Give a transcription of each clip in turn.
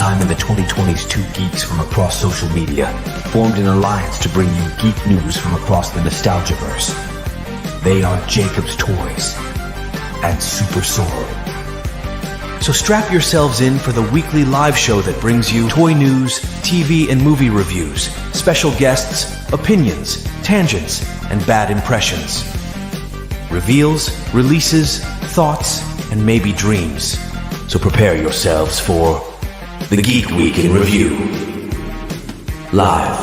Sometime in the 2020s, two geeks from across social media formed an alliance to bring you geek news from across the Nostalgiaverse. They are Jacob's Toys and SuperSorrell. So strap yourselves in for the weekly live show that brings you toy news, TV and movie reviews, special guests, opinions, tangents, and bad impressions. Reveals, releases, thoughts, and maybe dreams. So prepare yourselves for the Geek Week in Review. Live.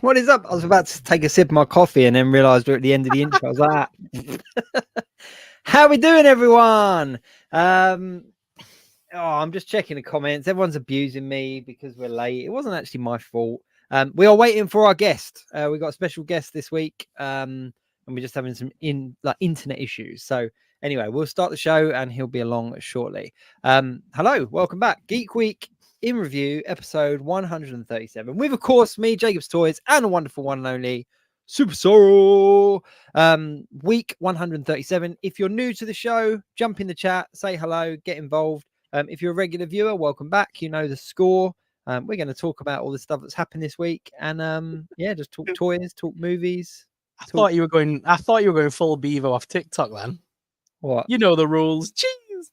What is up? I was about to take a sip of my coffee and then realised we're at the end of the intro. I was like, how we doing, everyone? I'm just checking the comments. Everyone's abusing me because we're late. It wasn't actually my fault. We are waiting for our guest. We got a special guest this week, and we're just having some internet issues. So anyway, we'll start the show and he'll be along shortly. Hello, welcome back. Geek Week in Review, episode 137. With, of course, me, Jacob's Toys, and a wonderful one and only SuperSorrell. Week 137. If you're new to the show, jump in the chat, say hello, get involved. If you're a regular viewer, welcome back. You know the score. We're going to talk about all the stuff that's happened this week, and just talk toys, talk movies. I thought you were going full Beaver off TikTok, then. What? You know the rules. Cheese.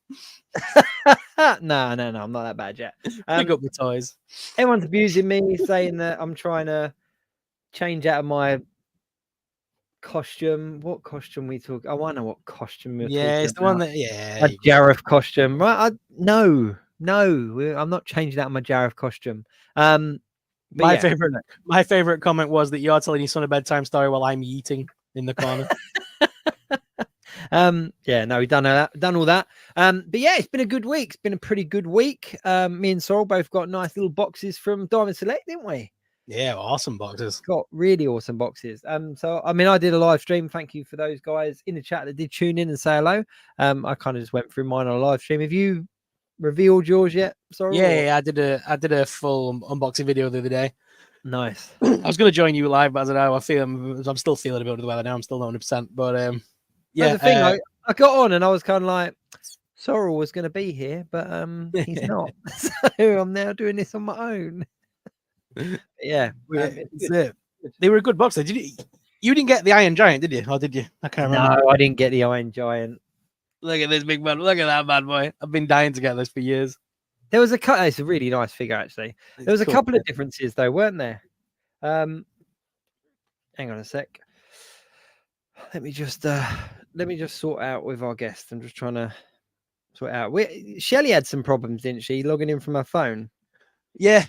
No, I'm not that bad yet. Pick up the toys. Everyone's abusing me, saying that I'm trying to change out of my costume. What costume we talk? I want to know what costume we're talking about. It's the one that a Jareth costume, right? No, I'm not changing out of my Jareth costume. My favorite comment was that you're telling your son a bedtime story while I'm eating in the corner. We've done all that. But yeah, it's been a good week. It's been a pretty good week. Me and Sorrell both got nice little boxes from Diamond Select, didn't we? Yeah, awesome boxes. Got really awesome boxes. So I mean, I did a live stream. Thank you for those guys in the chat that did tune in and say hello. I kind of just went through mine on a live stream. Have you revealed yours yet? Sorry. Yeah, I did a full unboxing video the other day. Nice. I was going to join you live, but I don't know. I'm still feeling a bit of the weather now. I'm still not 100%, but the thing. I got on and I was kind of like, Sorrell was going to be here, but he's not. So I'm now doing this on my own. Yeah, they were a good box. You didn't get the Iron Giant, did you? Or did you? I can't remember. No, I didn't get the Iron Giant. Look at this big man. Look at that bad boy. I've been dying to get this for years. There was it's a really nice figure, actually. There was a couple of differences, though, weren't there? Hang on a sec. Let me just sort out with our guest. I'm just trying to sort out. Shelley had some problems, didn't she? Logging in from her phone. Yeah.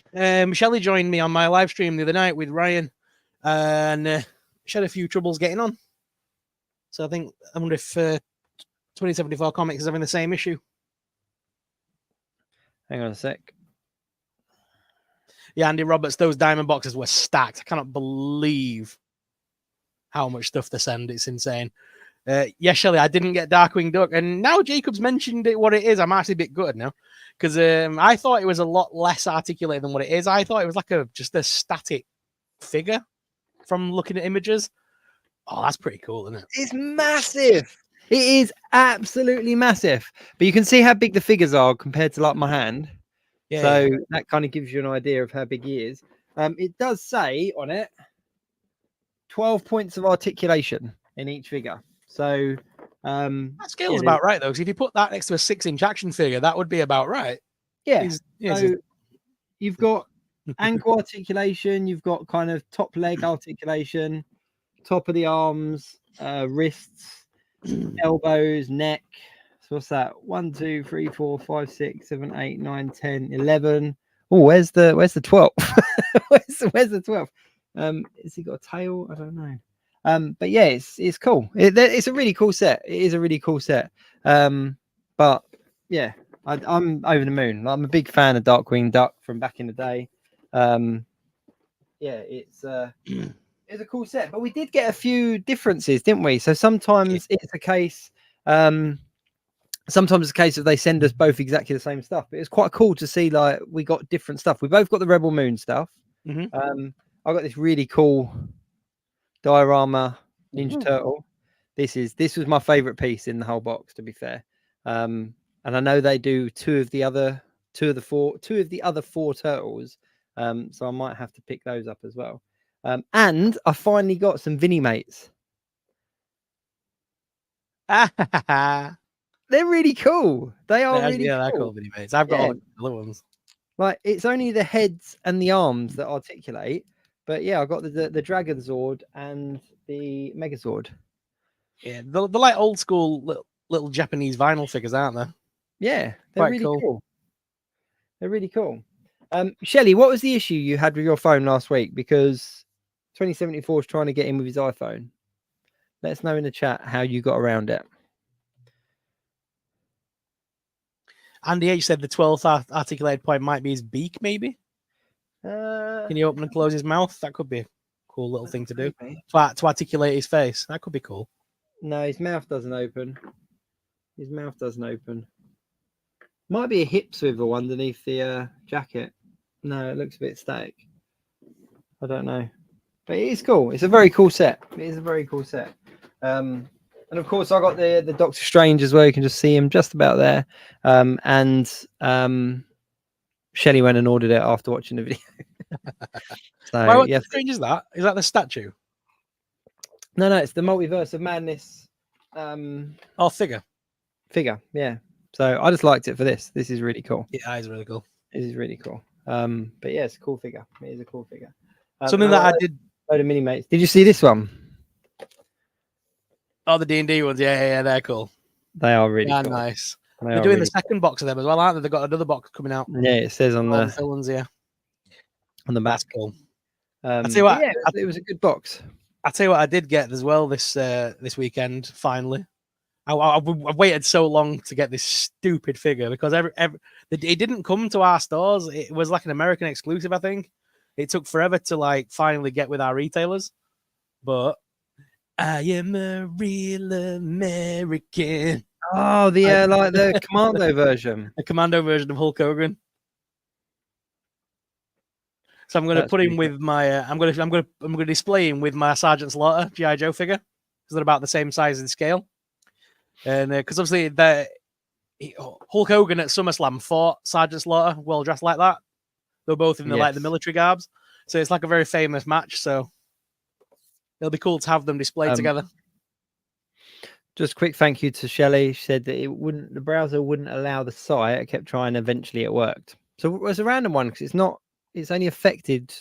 Shelley joined me on my live stream the other night with Ryan, and she had a few troubles getting on. So I wonder if 2074 Comics is having the same issue. Hang on a sec. Yeah, Andy Roberts, those diamond boxes were stacked. I cannot believe how much stuff they send. It's insane. Yes, Shelley, I didn't get Darkwing Duck. And now Jacob's mentioned it, what it is, I'm actually a bit good now. Because I thought it was a lot less articulate than what it is. I thought it was like just a static figure from looking at images. Oh, that's pretty cool, isn't it? It's massive. It is absolutely massive. But you can see how big the figures are compared to like my hand. Yeah, so that kind of gives you an idea of how big he is. It does say on it 12 points of articulation in each figure. So that scale's about right, though, because if you put that next to a 6-inch action figure, that would be about right. Yeah. So you've got ankle articulation, you've got kind of top leg articulation, top of the arms, wrists, elbows, neck. So what's that? 1, 2, 3, 4, 5, 6, 7, 8, 9, 10, 11. Oh, where's the 12th? where's the 12th? Has he got a tail? I don't know. But yeah, it's cool. It's a really cool set. It is a really cool set. But yeah, I'm over the moon. I'm a big fan of Darkwing Duck from back in the day. It's a cool set. But we did get a few differences, didn't we? So sometimes it's a case. Sometimes it's a case of they send us both exactly the same stuff. But it's quite cool to see like we got different stuff. We both got the Rebel Moon stuff. I got this really cool diorama Ninja Turtle. This was my favorite piece in the whole box, to be fair. And I know they do two of the other four turtles. So I might have to pick those up as well. And I finally got some Vinnie mates. They're They're really cool. They are really they're cool. cool Vinnie mates. I've got all the other ones. Like, it's only the heads and the arms that articulate. But yeah, I got the Dragon Zord and the Megazord. Yeah, they're like old school little Japanese vinyl figures, aren't they? Yeah, they're Quite really cool. cool. They're really cool. Shelley, what was the issue you had with your phone last week? Because 2074 is trying to get in with his iPhone. Let us know in the chat how you got around it. Andy H said the 12th articulated point might be his beak, maybe. Can you open and close his mouth? That could be a cool little thing to do. To articulate his face. That could be cool. No, his mouth doesn't open. His mouth doesn't open. Might be a hip swivel underneath the jacket. No, it looks a bit static. I don't know. But it is cool. It's a very cool set. It is a very cool set. And of course, I got the Doctor Strange as well. You can just see him just about there. And Shelley went and ordered it after watching the video. So What Strange is that? Is that the statue? No, it's the Multiverse of Madness Figure. Yeah. So I just liked it for this. This is really cool. Yeah, that is really cool. This is really cool. But yeah, it's a cool figure. It is a cool figure. Something that I did. Load of mini mates. Did you see this one? Oh, the D&D ones. Yeah, they're cool. They are really cool. Nice. They're doing the second box of them as well, aren't they? They've got another box coming out. Yeah, it says on the villains, yeah. On the back. That's cool. I tell you what, yeah, it was a good box. I tell you what, I did get as well this weekend. Finally, I waited so long to get this stupid figure because it didn't come to our stores. It was like an American exclusive, I think. It took forever to like finally get with our retailers, but I am a real American. Oh, the like the Commando version. The Commando version of Hulk Hogan. So I'm going to put him with my. I'm going to display him with my Sergeant Slaughter GI Joe figure because they're about the same size and scale. And because obviously Hulk Hogan at SummerSlam fought Sergeant Slaughter, well dressed like that. They're both in like the military garbs, so it's like a very famous match. So it'll be cool to have them displayed together. Just a quick thank you to Shelley. She said that the browser wouldn't allow the site. I kept trying. Eventually, it worked. So it was a random one because it's only affected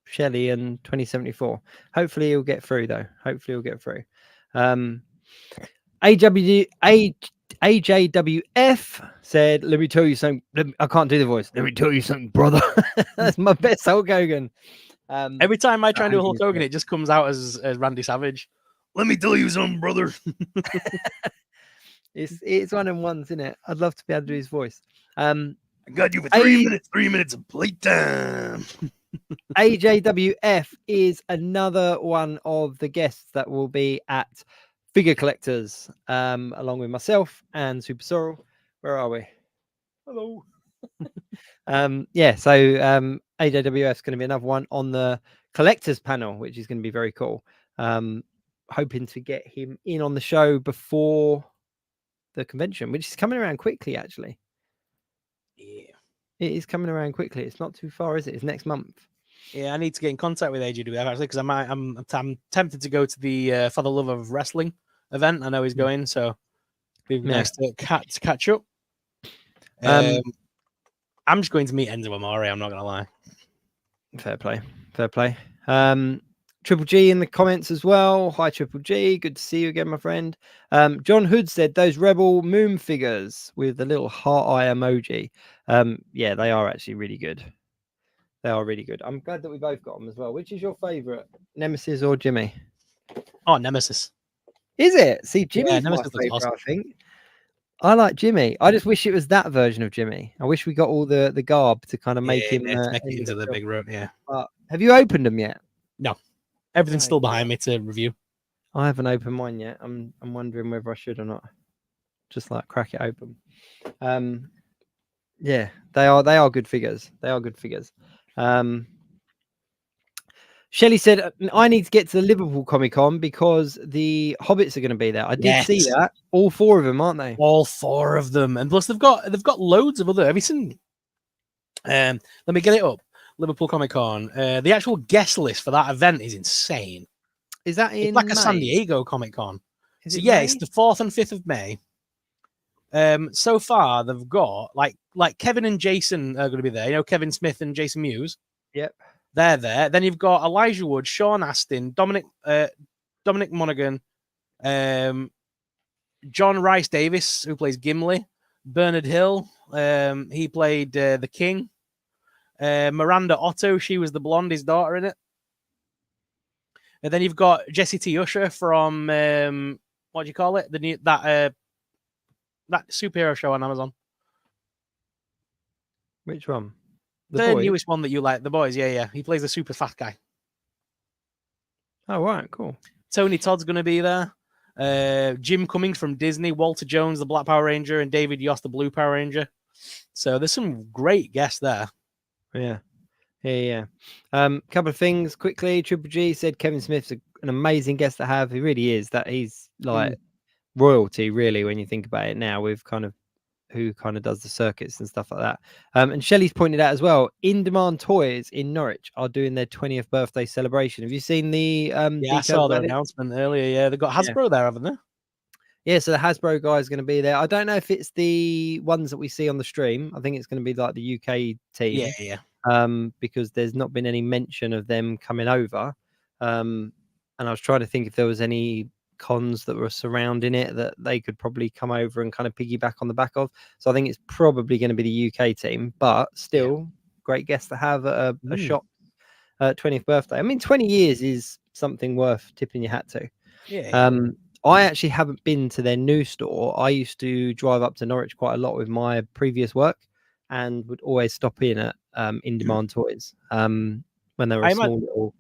Shelley and 2074. Hopefully, he'll get through though. Hopefully, he'll get through. AJWF said, "Let me tell you something." I can't do the voice. Let me tell you something, brother. That's my best Hulk Hogan. Every time I try and do Hulk Hogan, it just comes out as Randy Savage. Let me tell you something, brother. It's one of them ones, isn't it? I'd love to be able to do his voice. I got you for 3 minutes. 3 minutes of playtime. AJWF is another one of the guests that will be at Figure Collectors, along with myself and SuperSorrell. Where are we? Hello. Yeah, so AJWF is going to be another one on the collectors panel, which is going to be very cool. Hoping to get him in on the show before the convention, which is coming around quickly, actually. Yeah, it is coming around quickly. It's not too far, is it? It's next month. Yeah, I need to get in contact with AJWF actually because I'm tempted to go to the For the Love of Wrestling event. I know he's going, so it'd be nice to catch up. I'm just going to meet Enzo Amore. I'm not gonna lie. Fair play. Triple G in the comments as well. Hi, Triple G. Good to see you again, my friend. John Hood said those Rebel Moon figures with the little heart eye emoji. Yeah, they are actually really good. They are really good. I'm glad that we both got them as well. Which is your favorite, Nemesis or Jimmy? Oh, Nemesis. Is it? See, Jimmy's my Nemesis favorite, awesome. I think. I like Jimmy. I just wish it was that version of Jimmy. I wish we got all the garb to kind of make him make it into the big room. Yeah. Have you opened them yet? No. Everything's still behind me to review. I haven't opened mine yet. I'm wondering whether I should or not. Just like crack it open. Yeah, they are good figures. They are good figures. Shelley said, I need to get to the Liverpool Comic Con because the Hobbits are going to be there. I did see that. All 4 of them, aren't they? All 4 of them. And plus they've got loads of other. Have you seen? Let me get it up. Liverpool Comic Con. The actual guest list for that event is insane. Is that in It's like May? a San Diego Comic Con. Is So it yeah, May? it's the 4th and 5th of May. So far they've got like Kevin and Jason are going to be there. You know, Kevin Smith and Jason Mewes. Yep. They're there. Then you've got Elijah Wood, Sean Astin, Dominic Monaghan, John Rice Davis, who plays Gimli, Bernard Hill, he played the King, Miranda Otto, she was the blonde, his daughter in it. And then you've got Jesse T. Usher from what do you call it? That superhero show on Amazon. Which one? The newest one that you like, The Boys. Yeah. He plays the super fat guy. Oh, right, cool. Tony Todd's going to be there. Jim Cummings from Disney, Walter Jones, the Black Power Ranger, and David Yost, the Blue Power Ranger. So there's some great guests there. Yeah. Couple of things quickly. Triple G said Kevin Smith's an amazing guest to have. He really is. That he's like royalty, really, when you think about it now, with kind of who kind of does the circuits and stuff like that. And Shelley's pointed out as well, In Demand Toys in Norwich are doing their 20th birthday celebration. Have you seen the I saw the announcement earlier. Yeah, they've got Hasbro there, haven't they? Yeah, so the Hasbro guy is going to be there. I don't know if it's the ones that we see on the stream. I think it's going to be like the UK team. Yeah. Because there's not been any mention of them coming over. And I was trying to think if there was any cons that were surrounding it that they could probably come over and kind of piggyback on the back of. So I think it's probably going to be the UK team, but still great guest to have at a shop 20th birthday. I mean, 20 years is something worth tipping your hat to. Yeah. I actually haven't been to their new store. I used to drive up to Norwich quite a lot with my previous work and would always stop in at In Demand Toys when they were a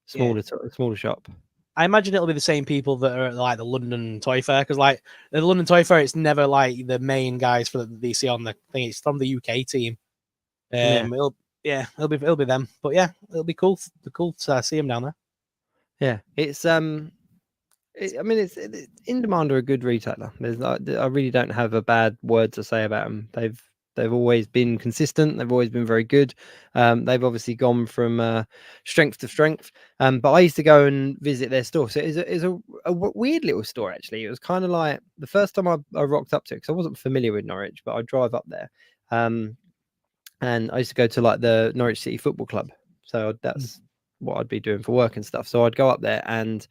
smaller shop. I imagine it'll be the same people that are at like the London Toy Fair, because like the London Toy Fair, it's never like the main guys for the DC on the thing. It's from the UK team. It'll be them. But yeah, it'll be cool. Cool to see them down there. Yeah, it's it's In Demand are a good retailer. I really don't have a bad word to say about them. They've always been consistent. They've always been very good. They've obviously gone from strength to strength. But I used to go and visit their store. So it's a weird little store, actually. It was kind of like the first time I rocked up to it, because I wasn't familiar with Norwich, but I'd drive up there. And I used to go to like the Norwich City Football Club. So that's what I'd be doing for work and stuff. So I'd go up there and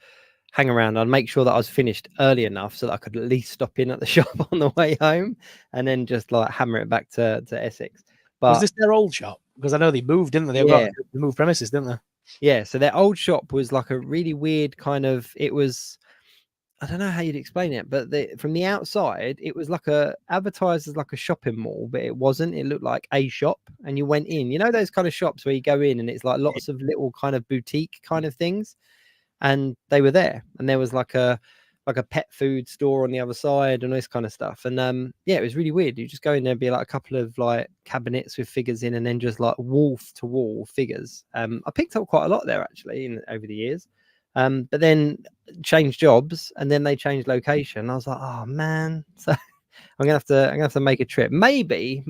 hang around. I'd make sure that I was finished early enough so that I could at least stop in at the shop on the way home and then just like hammer it back to Essex. But was this their old shop? Because I know they moved, didn't they? They moved premises, didn't they? Yeah. So their old shop was like a really weird kind of, it was, I don't know how you'd explain it, but from the outside, it was like advertised as like a shopping mall, but it wasn't. It looked like a shop, and you went in, you know, those kind of shops where you go in and it's like lots of little kind of boutique kind of things. And they were there, and there was like a pet food store on the other side and all this kind of stuff. And it was really weird. You just go in there, be like a couple of like cabinets with figures in, and then just like wall to wall figures. I picked up quite a lot there actually over the years. But then changed jobs, and then they changed location. I was like, oh man. So I'm gonna have to make a trip. Maybe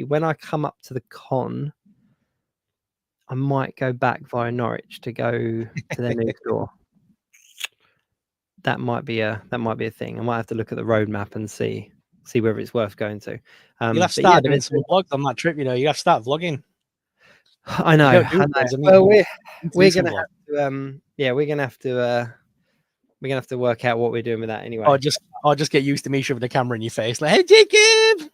when I come up to the con, I might go back via Norwich to go to their new store. That might be a thing. I might have to look at the roadmap and see whether it's worth going to. You'll have to start doing some vlogs on that trip. You know, you have to start vlogging. I know. Well, we're gonna have to work out what we're doing with that anyway. Or just get used to me shoving the camera in your face, like, "Hey, Jacob!"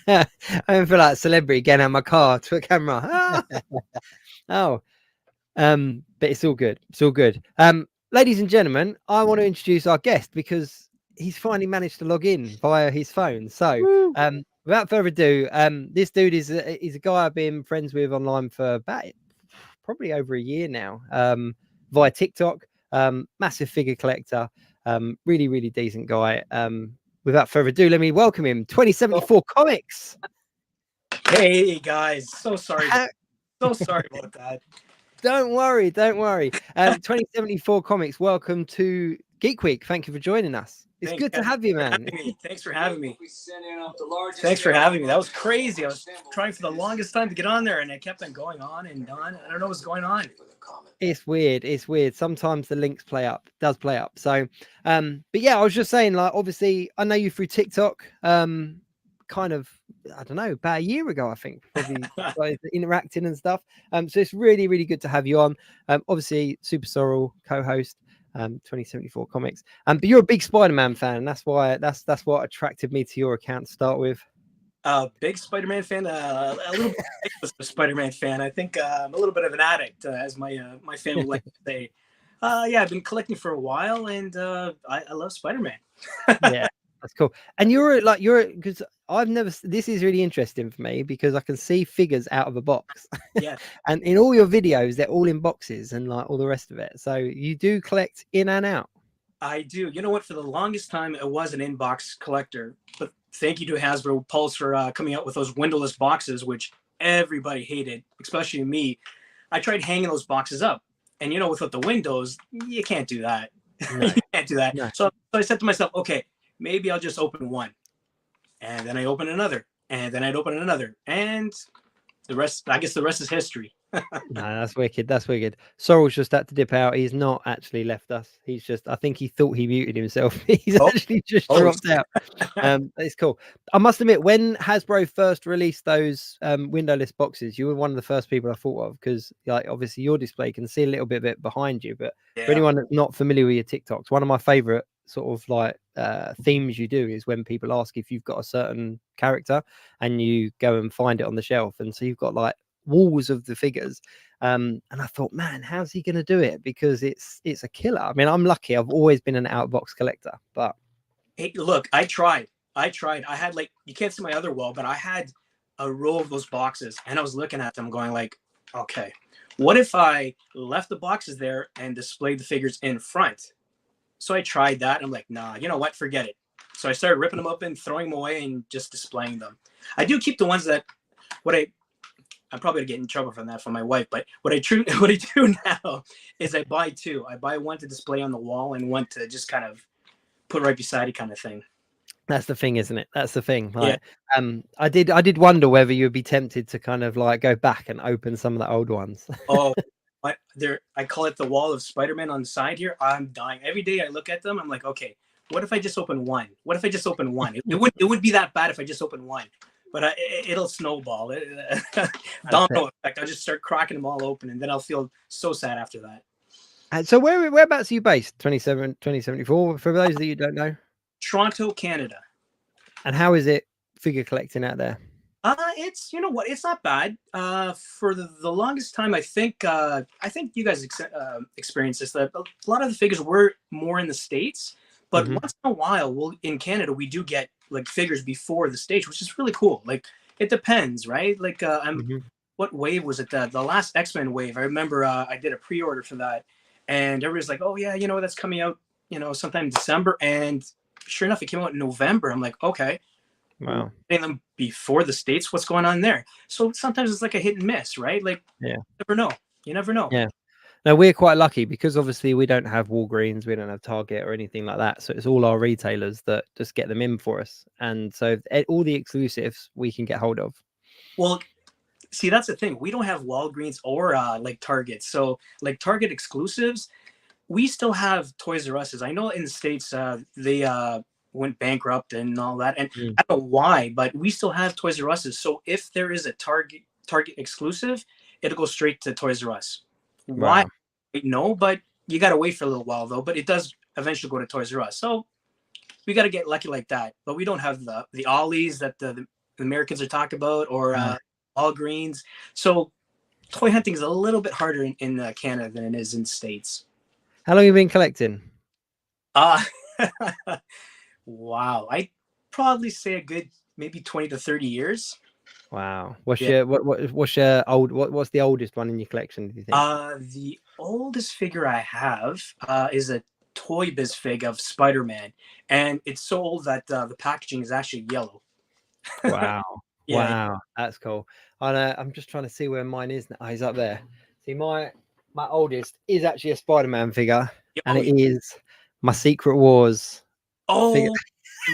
I don't feel like a celebrity getting out of my car to a camera. But it's all good. It's all good. Ladies and gentlemen, I want to introduce our guest because he's finally managed to log in via his phone. So, without further ado, this dude is a guy I've been friends with online for about probably over a year now, via TikTok. Massive figure collector, really, really decent guy. Without further ado, let me welcome him. 2074 Comics. Hey guys, so sorry about that. Don't worry, don't worry. 2074 Comics, welcome to Geek Week. Thank you for joining us. It's good to have you, man. Thanks for having me. Thanks for having me. That was crazy. I was trying for the longest time to get on there, and I kept on going on and on. I don't know what's going on. It's weird. It's weird. Sometimes the links does play up. So, but yeah, I was just saying, like, obviously, I know you through TikTok. Kind of, I don't know, about a year ago, I think, probably started interacting and stuff. So it's really, really good to have you on. Obviously, SuperSorrell co-host. 2074 Comics, but you're a big Spider-Man fan, and that's what attracted me to your account to start with. Big Spider-Man fan, a little bit of a Spider-Man fan. I think I'm a little bit of an addict, as my family would like to say. Yeah, I've been collecting for a while, and I love Spider-Man. Yeah, that's cool. And because I've never. This is really interesting for me because I can see figures out of a box. Yeah. And in all your videos, they're all in boxes and like all the rest of it. So you do collect in and out. I do. You know what? For the longest time, I was an in-box collector. But thank you to Hasbro Pulse for coming out with those windowless boxes, which everybody hated, especially me. I tried hanging those boxes up, and you know, without the windows, you can't do that. No. You can't do that. No. So I said to myself, okay, maybe I'll just open one, and then I open another, and then I'd open another, and the rest. I guess the rest is history. No, that's wicked. That's wicked. Sorrell's just had to dip out. He's not actually left us. He's just, I think he thought he muted himself. He's actually just dropped out. It's cool. I must admit, when Hasbro first released those windowless boxes, you were one of the first people I thought of because, like, obviously your display can see a little bit of it behind you. But for anyone that's not familiar with your TikToks, one of my favorite sort of like themes you do is when people ask if you've got a certain character and you go and find it on the shelf, and so you've got like walls of the figures, and I thought, man, how's he gonna do it? Because it's a killer. I mean, I'm lucky, I've always been an out-of-box collector, but hey, look, I tried. I had, like, you can't see my other wall, but I had a row of those boxes, and I was looking at them going like, okay, what if I left the boxes there and displayed the figures in front? So I tried that. I'm like, nah, you know what, forget it. So I started ripping them open, throwing them away, and just displaying them. I do keep the ones that I'm probably gonna get in trouble from that from my wife, but what I do now is I buy two. I buy one to display on the wall and one to just kind of put right beside it, kind of thing. that's the thing, isn't it? That's the thing. Like, I did wonder whether you would be tempted to kind of like go back and open some of the old ones. Oh, but I call it the wall of Spider-Man on the side here. I'm dying every day. I look at them. I'm like, okay, what if I just open one? What if I just open one? It would be that bad if I just open one. But it'll snowball. Domino effect. I'll just start cracking them all open, and then I'll feel so sad after that. And so whereabouts are you based? 2074, for those that you don't know. Toronto, Canada. And how is it figure collecting out there? It's, you know what, it's not bad. For the longest time, I think you guys experienced this, that a lot of the figures were more in the States, but once in a while, in Canada, we do get like figures before the States, which is really cool. Like, it depends, right? Like, what wave was it? The last X-Men wave. I remember I did a pre-order for that, and everybody's like, oh yeah, you know, that's coming out, you know, sometime in December, and sure enough, it came out in November. I'm like, okay. Wow. And them before the States, what's going on there? So sometimes it's like a hit and miss, right? Like, yeah, you never know. Yeah. Now we're quite lucky because obviously we don't have Walgreens, we don't have Target or anything like that. So it's all our retailers that just get them in for us. And so all the exclusives we can get hold of. Well, see, that's the thing. We don't have Walgreens or like Target. So like Target exclusives, we still have Toys R Us's. I know in the States, they went bankrupt and all that. And I don't know why, but we still have Toys R Us's. So if there is a Target exclusive, it'll go straight to Toys R Us. Why? Wow. No, but you got to wait for a little while though. But it does eventually go to Toys R Us. So we got to get lucky like that. But we don't have the Ollies that the Americans are talking about, or Walgreens. So toy hunting is a little bit harder in Canada than it is in the States. How long have you been collecting? Wow, I'd probably say a good maybe 20 to 30 years. Wow. What's the oldest one in your collection, do you think? The oldest figure I have is a Toy Biz fig of Spider-Man, and it's so old that the packaging is actually yellow. Wow. Yeah. Wow, that's cool. I'm just trying to see where mine is now. Oh, he's up there. See, my oldest is actually a Spider-Man figure, and Oh, it is my Secret Wars figure. oh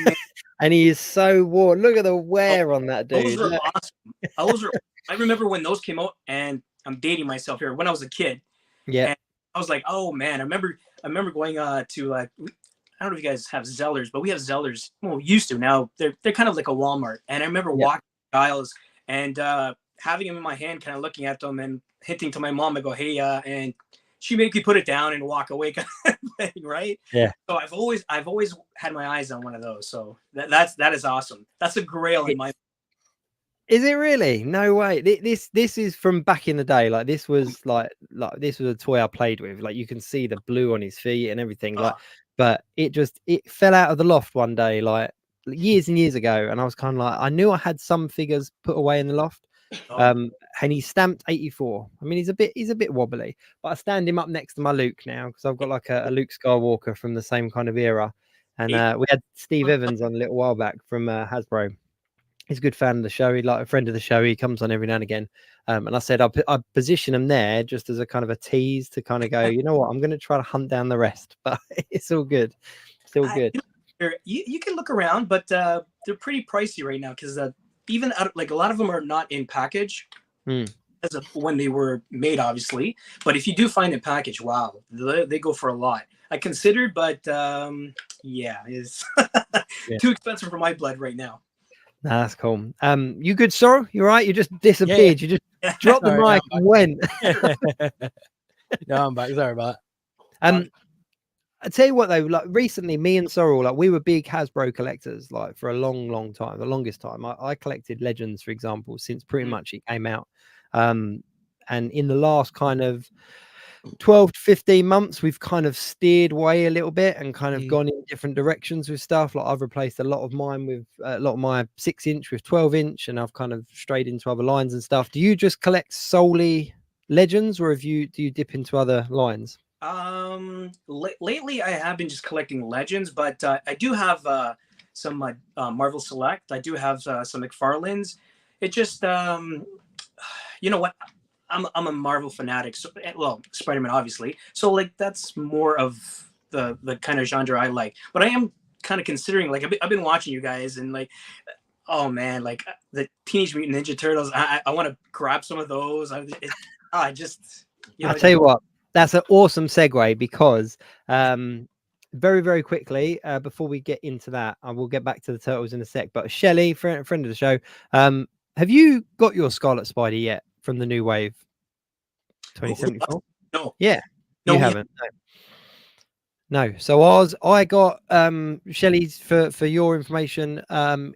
man, And he is so worn. Look at the wear on that those dude. are Look. awesome. Those are. I remember when those came out, and I'm dating myself here. When I was a kid, Yeah, and I was like, oh man, I remember going to like, I don't know if you guys have Zellers, but we have Zellers. Well, we used to. Now they're kind of like a Walmart. And I remember walking the aisles and having them in my hand, kind of looking at them and hinting to my mom. I go, hey, and she made me put it down and walk away, kind of thing, right? Yeah. So I've always had my eyes on one of those. So that is awesome. That's a grail in my. Is it really? No way. This is from back in the day. Like this was like this was a toy I played with. Like you can see the blue on his feet and everything. Like, but it fell out of the loft one day, like years and years ago. And I was kind of like, I knew I had some figures put away in the loft. And he's stamped 84. I mean, he's a bit wobbly, but I stand him up next to my Luke now because I've got like a Luke Skywalker from the same kind of era. And we had Steve Evans on a little while back from Hasbro. He's a good fan of the show. He's like a friend of the show. He comes on every now and again. And I said, I position him there just as a kind of a tease to kind of go, you know what, I'm going to try to hunt down the rest, but it's all good. Still good. You can look around, but they're pretty pricey right now because even like a lot of them are not in package as of when they were made, obviously. But if you do find a package, wow, they go for a lot. I considered, but it's too expensive for my blood right now. Nah, that's cool. You good, Sorrel? You right? You just disappeared. You just dropped the mic and went. No, I'm back. Sorry about that. I tell you what though, like recently, me and Sorrel, like we were big Hasbro collectors, like for a long time, the longest time. I collected Legends, for example, since pretty much it came out. And in the last kind of 12 to 15 months, we've kind of steered away a little bit and kind of gone in different directions with stuff. Like I've replaced a lot of mine with a lot of my 6-inch with 12-inch, and I've kind of strayed into other lines and stuff. Do you just collect solely Legends, or do you dip into other lines? Lately I have been just collecting Legends, but I do have some Marvel Select. I do have some McFarlane's. It just you know what, I'm a Marvel fanatic. So, well, Spider-Man obviously. So like that's more of the kind of genre I like. But I am kind of considering, like I've been watching you guys, and like, oh man, like the Teenage Mutant Ninja Turtles. I want to grab some of those. I just, I'll tell you what. That's an awesome segue because very, very quickly, before we get into that, I will get back to the Turtles in a sec. But Shelley, friend of the show, have you got your Scarlet Spider yet from the new wave 2074? No. Yeah. No, you haven't. No. So I got Shelley's for your information,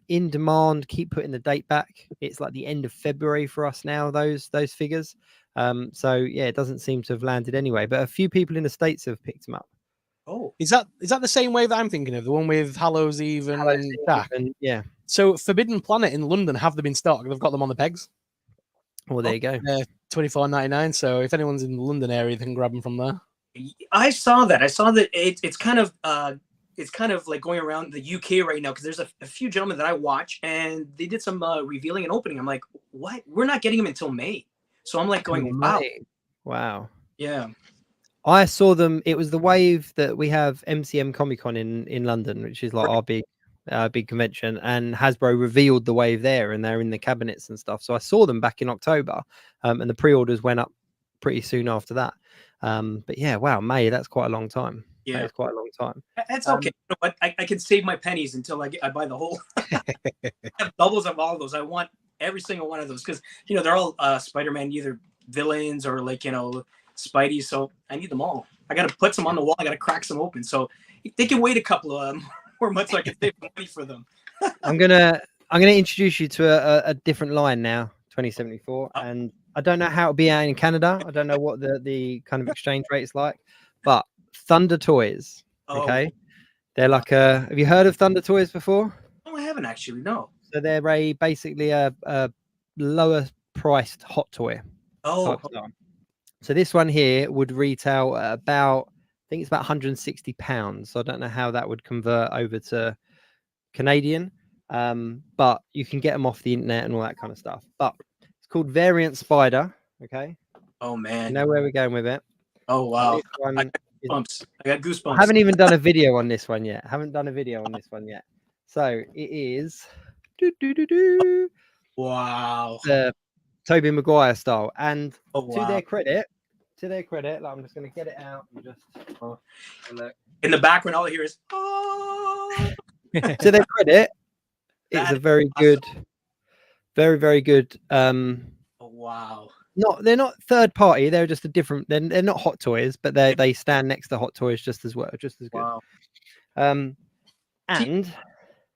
in demand. Keep putting the date back. It's like the end of February for us now, those figures. So yeah, it doesn't seem to have landed anyway, but a few people in the States have picked them up. Oh, is that the same wave that I'm thinking of? The one with Hallows Eve and Dark? Yeah. So Forbidden Planet in London, have they been stocked? They've got them on the pegs. Well, there you go. $24.99. So if anyone's in the London area, they can grab them from there. I saw that. It's kind of like going around the UK right now because there's a few gentlemen that I watch, and they did some revealing and opening. I'm like, what? We're not getting them until May. So I'm like going, wow. Yeah. I saw them. It was the wave that we have MCM Comic Con in London, which is like our big convention, and Hasbro revealed the wave there, and they're in the cabinets and stuff. So I saw them back in October, and the pre-orders went up pretty soon after that. But yeah, wow, May, that's quite a long time. Yeah, that's quite a long time. That's okay. You know what? I can save my pennies until I buy the whole. I have doubles of all of those. I want every single one of those because they're all Spider-Man, either villains or like Spidey. So I need them all. I got to put some on the wall. I got to crack some open. So they can wait a couple of more months so I can save money for them. I'm gonna introduce you to a different line now, 2074, and I don't know how it'll be out in Canada. I don't know what the kind of exchange rate is like, but Thunder Toys. Okay, they're like have you heard of Thunder Toys before? No, I haven't actually. No. So they're basically a lower priced hot toy. Oh. So this one here would retail at about, I think it's about £160. So I don't know how that would convert over to Canadian, but you can get them off the internet and all that kind of stuff. But it's called Variant Spider. Okay. Oh man. You know where we're going with it? Oh wow. This one I got is- goosebumps. I got goosebumps. I haven't even done a video on this one yet. So it is Wow. the Tobey Maguire style. And Oh to wow. their credit, like, I'm just going to get it out and just look. In the background, all I hear is oh. To their credit, it's That a is very awesome. good, very good. Oh, wow. They're not third party. They're just a different. They're not Hot Toys, but they stand next to Hot Toys just as well, just as good. Wow. And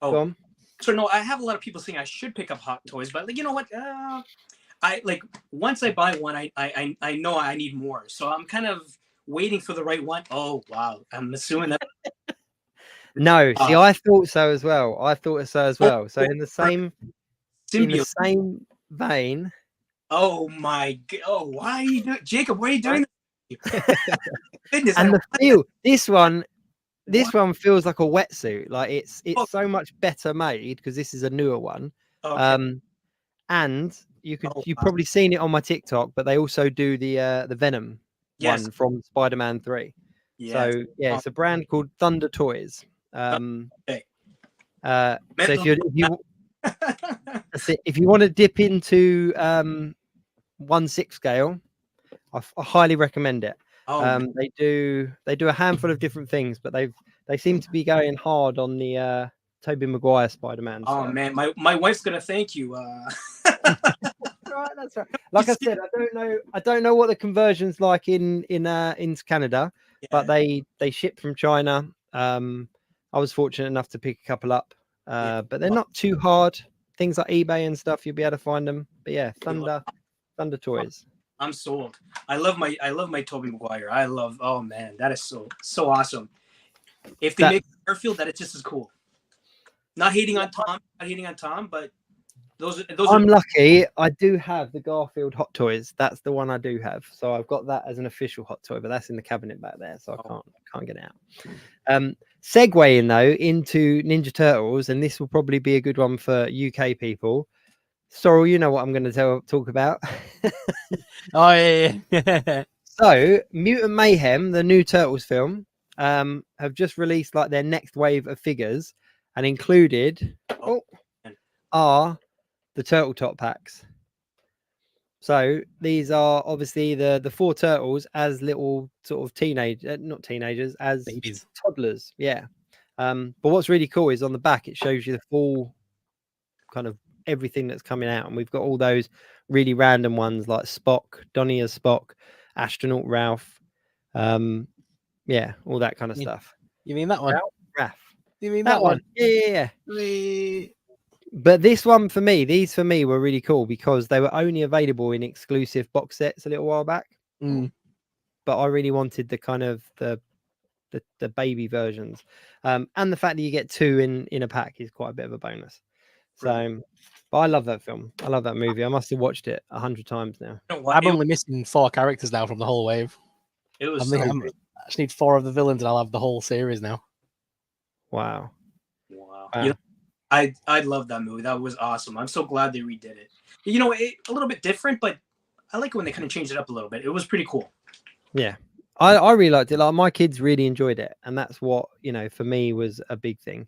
go on. So no, I have a lot of people saying I should pick up Hot Toys, but like, you know what? I like once I buy one, I know I need more. So I'm kind of waiting for the right one. Oh wow. I'm assuming that No, see, I thought so as well. So in the same symbiote. vein. Oh my god. Oh, why are you doing Jacob, why are you doing this? Goodness, And the feel, this one What? feels like a wetsuit. Like it's Oh. so much better made because this is a newer one. Okay. And you've wow. probably seen it on my TikTok, but they also do the Venom Yes. one from Spider-Man 3. Yes. So yeah, it's a brand called Thunder Toys. Okay. So if you want to dip into 1/6 scale, I highly recommend it. They do a handful of different things, but they seem to be going hard on the Tobey Maguire Spider-Man. Oh so. man, my wife's gonna thank you. Right, that's right. Like I said, I don't know what the conversion's like in Canada, but they ship from China. I was fortunate enough to pick a couple up, but they're not too hard. Things like eBay and stuff, you'll be able to find them. But yeah, Thunder Toys. I'm sold. I love my Tobey Maguire. Oh man, that is so awesome. If they make Garfield, that is just as cool. Not hating on Tom, but those I'm lucky. I do have the Garfield Hot Toys. That's the one I do have. So I've got that as an official Hot Toy, but that's in the cabinet back there, so I can't get it out. Segueing though into Ninja Turtles, and this will probably be a good one for UK people. Sorrel, you know what I'm going to talk about. Oh yeah. So Mutant Mayhem, the new Turtles film, have just released like their next wave of figures, and included are the Turtle Top packs. So these are obviously the 4 turtles as little sort of not teenagers, as babies, toddlers. Yeah. But what's really cool is on the back, it shows you the full kind of everything that's coming out. And we've got all those really random ones like Spock, Donnie as Spock, Astronaut Ralph. Yeah, all that kind of stuff. You mean that one? Ralph. You mean that one? Yeah. But these for me were really cool because they were only available in exclusive box sets a little while back. But I really wanted the kind of the baby versions, and the fact that you get 2 in a pack is quite a bit of a bonus. So, but I love that film. I love that movie. I must have watched it 100 times now. I'm only missing 4 characters now from the whole wave. It was. I just need 4 of the villains, and I'll have the whole series now. Wow. You know, I love that movie. That was awesome. I'm so glad they redid it. You know, a little bit different, but I like it when they kind of changed it up a little bit. It was pretty cool. Yeah, I really liked it. Like my kids really enjoyed it, and that's what, you know, for me was a big thing.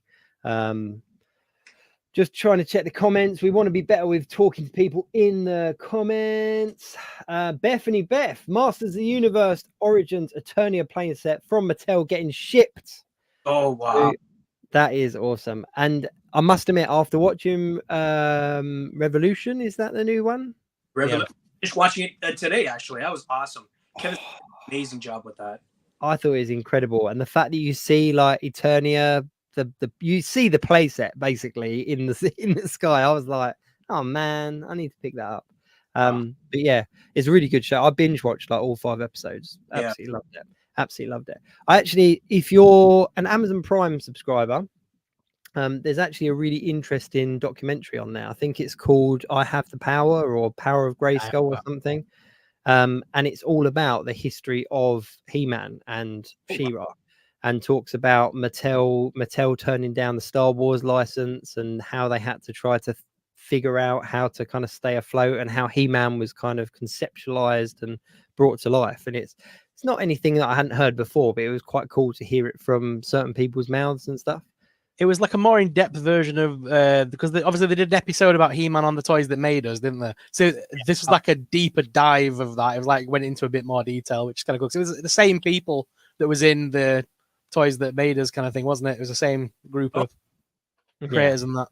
Just trying to check the comments. We want to be better with talking to people in the comments. Bethany Beth, Masters of the Universe Origins Eternia playing set from Mattel getting shipped. Oh wow. So that is awesome. And I must admit, after watching Revolution, is that the new one? Revolution. Yeah. Just watching it today, actually. That was awesome. Kevin did an amazing job with that. I thought it was incredible. And the fact that you see like Eternia, you see the playset basically in the sky. I was like, oh man, I need to pick that up. But yeah, it's a really good show. I binge watched like all 5 episodes. Absolutely loved it. Absolutely loved it. I actually, if you're an Amazon Prime subscriber, there's actually a really interesting documentary on there. I think it's called I Have the Power or Power of Grayskull or something. And it's all about the history of He-Man and She-Ra, and talks about Mattel turning down the Star Wars license and how they had to try to figure out how to kind of stay afloat and how He-Man was kind of conceptualized and brought to life. And it's not anything that I hadn't heard before, but it was quite cool to hear it from certain people's mouths and stuff. It was like a more in-depth version of because obviously they did an episode about He-Man on the Toys That Made Us, didn't they? So this was like a deeper dive of that. It was like went into a bit more detail, which is kind of cool. So it was the same people that was in the Toys That Made Us kind of thing, wasn't it? It was the same group of creators and that.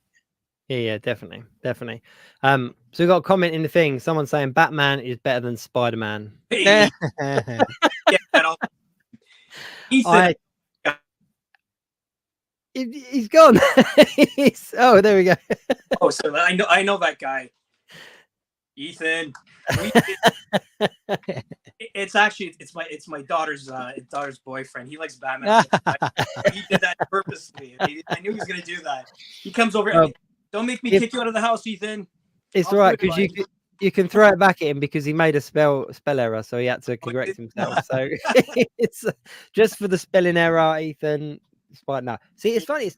Yeah, definitely. So we got a comment in the thing. Someone saying Batman is better than Spider-Man. Yeah, Ethan. He's gone. Oh, there we go. Oh, so I know that guy, Ethan. It's my daughter's boyfriend. He likes Batman. He did that purposely. I knew he was gonna do that. He comes over. Don't make me kick you out of the house, Ethan. It's all right because you can throw it back at him because he made a spell error, so he had to correct himself. So it's just for the spelling error, Ethan. No, see, it's funny.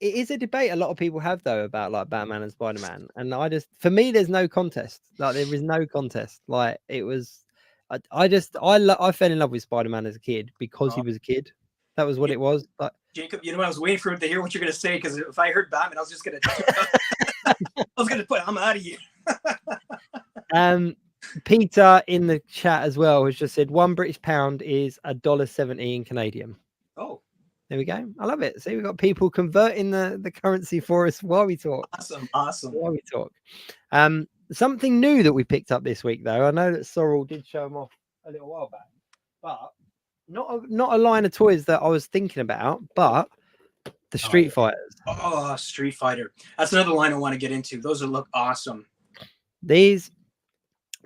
It is a debate a lot of people have though about like Batman and Spider-Man, and for me, there's no contest. Like there is no contest. Like it was, I fell in love with Spider-Man as a kid because he was a kid. That was what it was. Like Jacob, you know, I was waiting for him to hear what you're gonna say because if I heard Batman, I was just gonna, I'm out of here. Peter in the chat as well has just said £1 is $1.70 in Canadian. Oh. There we go. I love it. See, we've got people converting the currency for us while we talk. Awesome. While we talk. Something new that we picked up this week, though. I know that Sorrell did show them off a little while back, but not a line of toys that I was thinking about, but the Street Fighters. Oh, Street Fighter. That's another line I want to get into. Those look awesome. These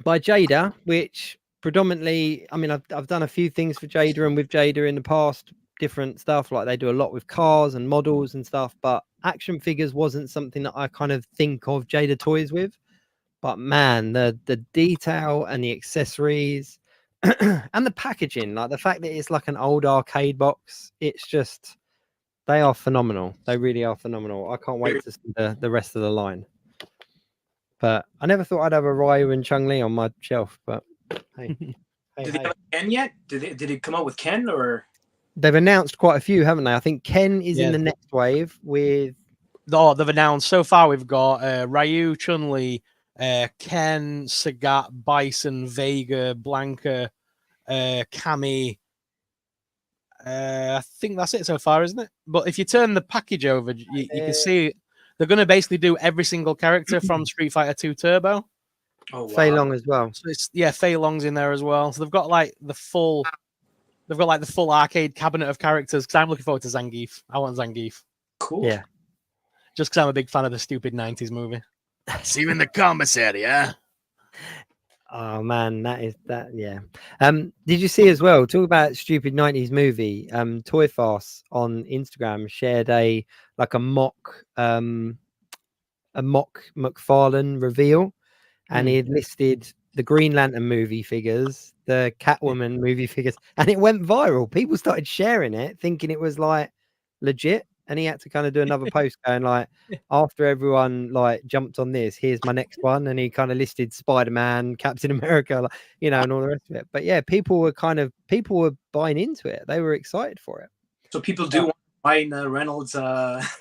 by Jada, which predominantly, I mean, I've done a few things for Jada and with Jada in the past. Different stuff, like they do a lot with cars and models and stuff, but action figures wasn't something that I kind of think of Jada Toys with. But man, the detail and the accessories and the packaging, like the fact that it's like an old arcade box, it's just, they are phenomenal. They really are phenomenal. I can't wait to see the rest of the line. But I never thought I'd have a Ryu and Chun-Li on my shelf, but hey. Did they have Ken yet? Did it come out with Ken or? They've announced quite a few, haven't they? I think Ken is in the next wave with. Oh, they've announced so far. We've got Ryu, Chun-Li, Ken, Sagat, Bison, Vega, Blanca, Cammy. I think that's it so far, isn't it? But if you turn the package over, you can see they're going to basically do every single character from Street Fighter 2 Turbo. Oh, wow. Fei Long as well. So it's Fei Long's in there as well. So they've got like the full. They've got like the full arcade cabinet of characters because I'm looking forward to Zangief. I want Zangief. Cool. Yeah. Just because I'm a big fan of the stupid 90s movie. See you in the commissary, yeah? Oh, man, yeah. Did you see as well, talk about stupid 90s movie, Toy Farce on Instagram shared a mock McFarlane reveal, and he had listed the Green Lantern movie figures, the Catwoman movie figures, and it went viral. People started sharing it, thinking it was like legit, and he had to kind of do another post going like, after everyone like jumped on this, here's my next one, and he kind of listed Spider-Man, Captain America, like, you know, and all the rest of it. But yeah, people were buying into it. They were excited for it. So people do want to buy Reynolds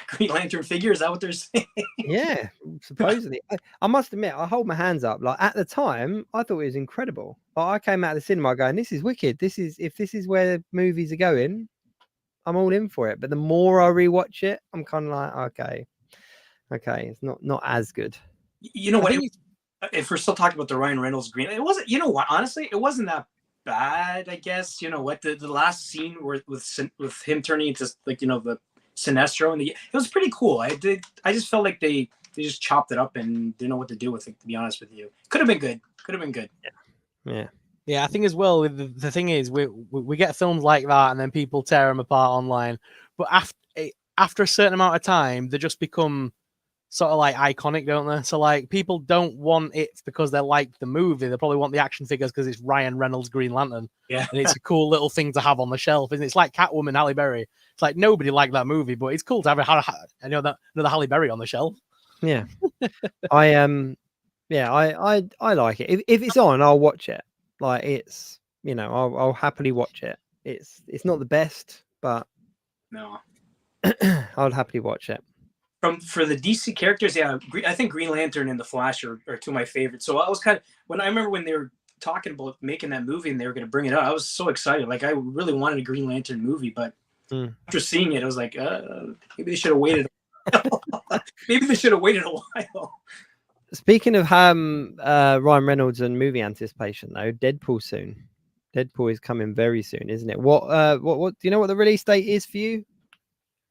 Green Lantern figure. Is that what they're saying? Yeah, supposedly. I must admit, I hold my hands up. Like at the time, I thought it was incredible. Like, I came out of the cinema going, "This is wicked. If this is where movies are going, I'm all in for it." But the more I rewatch it, I'm kind of like, okay, it's not as good. You know what? If we're still talking about the Ryan Reynolds Green, it wasn't. You know what? Honestly, it wasn't that bad. I guess. You know what? The last scene with him turning into like, you know, the Sinestro, and it was pretty cool. I just felt like they just chopped it up and didn't know what to do with it. To be honest with you, could have been good. Yeah, I think as well. The thing is, we get films like that, and then people tear them apart online. But after a certain amount of time, they just become sort of like iconic, don't they? So like people don't want it because they like the movie. They probably want the action figures because it's Ryan Reynolds Green Lantern. Yeah, and it's a cool little thing to have on the shelf. Isn't it? It's like Catwoman, Halle Berry. It's like nobody liked that movie, but it's cool to have another Halle Berry on the shelf. Yeah, I like it. If it's on, I'll watch it. Like it's, I'll happily watch it. It's not the best, but No. I'll happily watch it. For the DC characters, yeah, I think Green Lantern and the Flash are two of my favorites. So I was kind of I remember when they were talking about making that movie and they were going to bring it up, I was so excited. Like I really wanted a Green Lantern movie, but after seeing it, I was like, maybe they should have waited. Maybe they should have waited a while. Speaking of Ryan Reynolds and movie anticipation, though, Deadpool soon. Deadpool is coming very soon, isn't it? What do you know what the release date is for you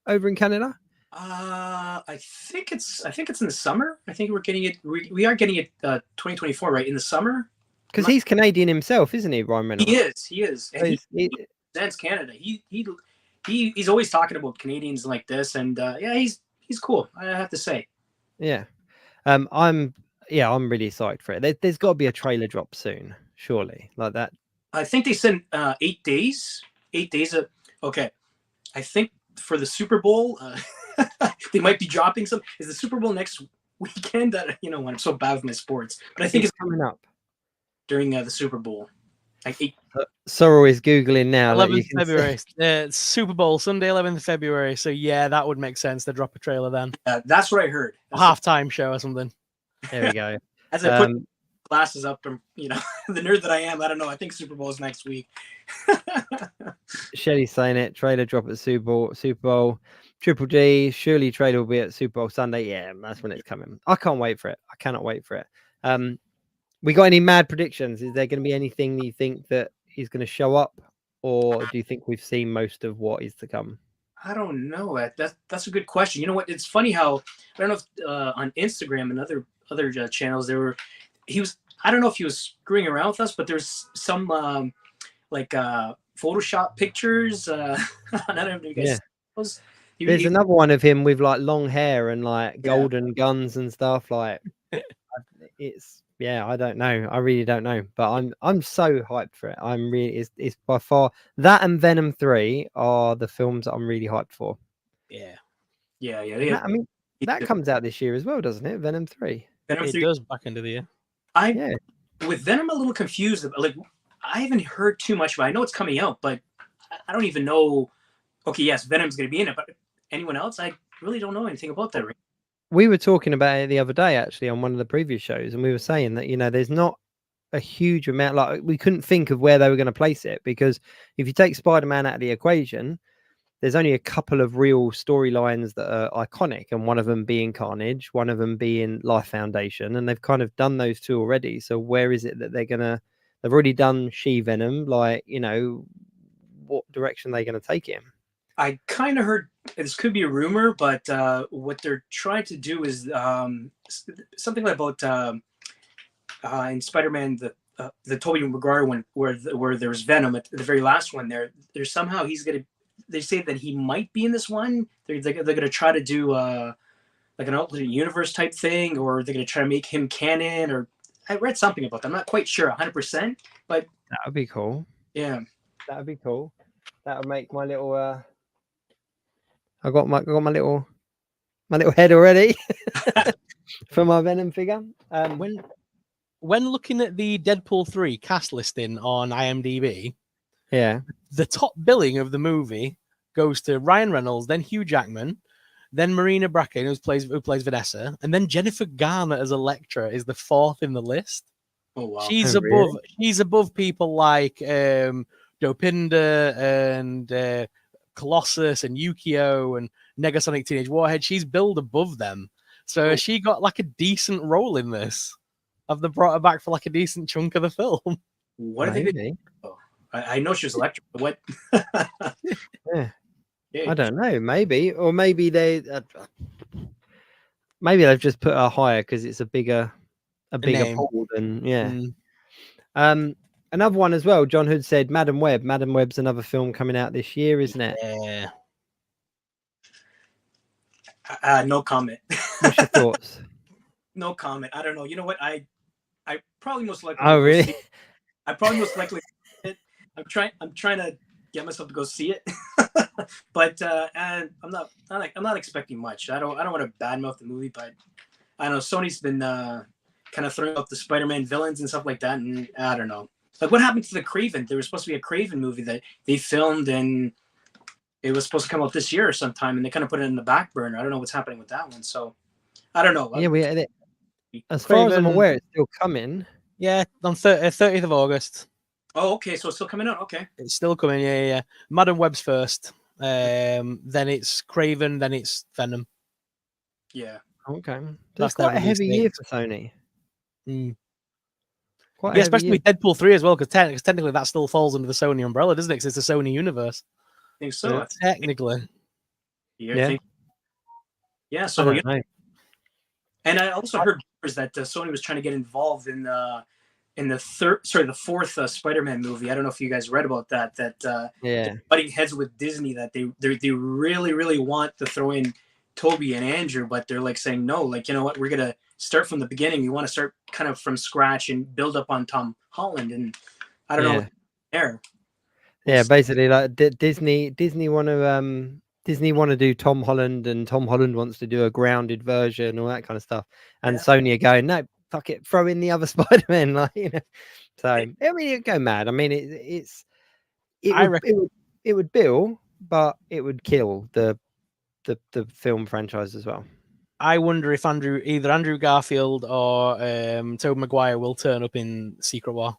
over in Canada? I think it's in the summer. I think we're getting it. We are getting it 2024, right, in the summer. Because he's Canadian himself, isn't he, Ryan Reynolds? He is. And he represents Canada. He's always talking about Canadians like this, and yeah, he's cool. I have to say. Yeah, I'm really psyched for it. There's got to be a trailer drop soon, surely, like that. I think they said 8 days. 8 days of okay. I think for the Super Bowl, they might be dropping some. Is the Super Bowl next weekend? When I'm so bad with my sports, but I think it's coming up during the Super Bowl. Like Sorrell is googling now. 11th February. Super Bowl Sunday, 11th February. So yeah, that would make sense to drop a trailer then. That's what I heard. Halftime show or something. There we go. As I put glasses up, and the nerd that I am, I don't know. I think Super Bowl is next week. Shelly's saying it. Trailer drop at Super Bowl. Triple G. Surely trailer will be at Super Bowl Sunday. Yeah, that's when it's coming. I can't wait for it. I cannot wait for it. We got any mad predictions? Is there going to be anything that you think that is going to show up, or do you think we've seen most of what is to come? I don't know. That's a good question. You know what? It's funny how I don't know if on Instagram and other channels I don't know if he was screwing around with us, but there's some Photoshop pictures. I don't know if you guys. Yeah. There's another one of him with like long hair and like golden guns and stuff. Like it's. Yeah, I don't know. I really don't know, but I'm so hyped for it. It's by far that and Venom 3 are the films that I'm really hyped for. Yeah. I mean, that comes out this year as well, doesn't it? Venom 3. It does back into the year. With Venom, I'm a little confused. Like, I haven't heard too much about it. I know it's coming out, but I don't even know. Okay, yes, Venom's going to be in it, but anyone else? I really don't know anything about that. Right? We were talking about it the other day, actually, on one of the previous shows, and we were saying that, there's not a huge amount, like we couldn't think of where they were going to place it, because if you take Spider-Man out of the equation, there's only a couple of real storylines that are iconic, and one of them being Carnage, one of them being Life Foundation, and they've kind of done those two already. So where is it that they've already done She-Venom, like, what direction are they going to take him? I kind of heard this could be a rumor, but what they're trying to do is something about in Spider-Man the Tobey Maguire one where there's Venom at the very last one. There's somehow they say that he might be in this one. They're gonna try to do like an alternate universe type thing, or they're gonna try to make him canon. Or I read something about that. I'm not quite sure 100%, but that would be cool. Yeah, that would be cool. That would make my little. I got my little head already for my Venom figure. When looking at the Deadpool 3 cast listing on IMDb, the top billing of the movie goes to Ryan Reynolds, then Hugh Jackman, then Marina Bracken, who plays Vanessa, and then Jennifer Garner as Elektra is the fourth in the list. Oh wow! She's above people like Dopinder and Colossus and Yukio and Negasonic Teenage Warhead. She's billed above them, so she got like a decent role in this. Have they brought her back for like a decent chunk of the film? What are they doing? Oh, I know she was Elektra. What? Yeah, I don't know. Maybe they've just put her higher because it's a bigger pool than Another one as well. John Hood said Madam Web. Madam Web's another film coming out this year, isn't it? Yeah. No comment. What's your thoughts? No comment. I don't know. You know what? I probably most likely. Oh really? I probably most likely. I'm trying to get myself to go see it, but and I'm not expecting much. I don't want to badmouth the movie, but I know Sony's been kind of throwing out the Spider-Man villains and stuff like that, and I don't know. Like, what happened to the Craven? There was supposed to be a Craven movie that they filmed, and it was supposed to come out this year or sometime, and they kind of put it in the back burner. I don't know what's happening with that one. So I don't know. Yeah, as far as I'm Craven- aware, it's still coming. Yeah, on 30th of August. Oh, okay. So it's still coming out. Okay. It's still coming. Yeah. Madam Web's first. Then it's Craven. Then it's Venom. Yeah. Okay, That's that's quite their a heavy release year date. for Sony. Mm. Quite a Yeah, heavy especially year. with Deadpool 3 as well, because technically that still falls under the Sony umbrella, doesn't it? Because it's a Sony universe. I think so. Yeah. Technically. Yeah. Yeah. I So don't know. and I also heard rumors that Sony was trying to get involved in the fourth Spider-Man movie. I don't know if you guys read about that. Yeah. Butting heads with Disney. That they really want to throw in Toby and Andrew, but they're like saying no. Like, you know what? We're gonna start from the beginning. We want to start kind of from scratch and build up on Tom Holland. And I don't know there. Yeah, basically, like Disney want to do Tom Holland, and Tom Holland wants to do a grounded version, all that kind of stuff. And Yeah. Sony are going, no, fuck it, throw in the other Spider-Man, like, you know. So I mean, it'd go mad. I mean, it would bill, but it would kill the film franchise as well. I wonder if either Andrew Garfield or Tobey Maguire will turn up in Secret War.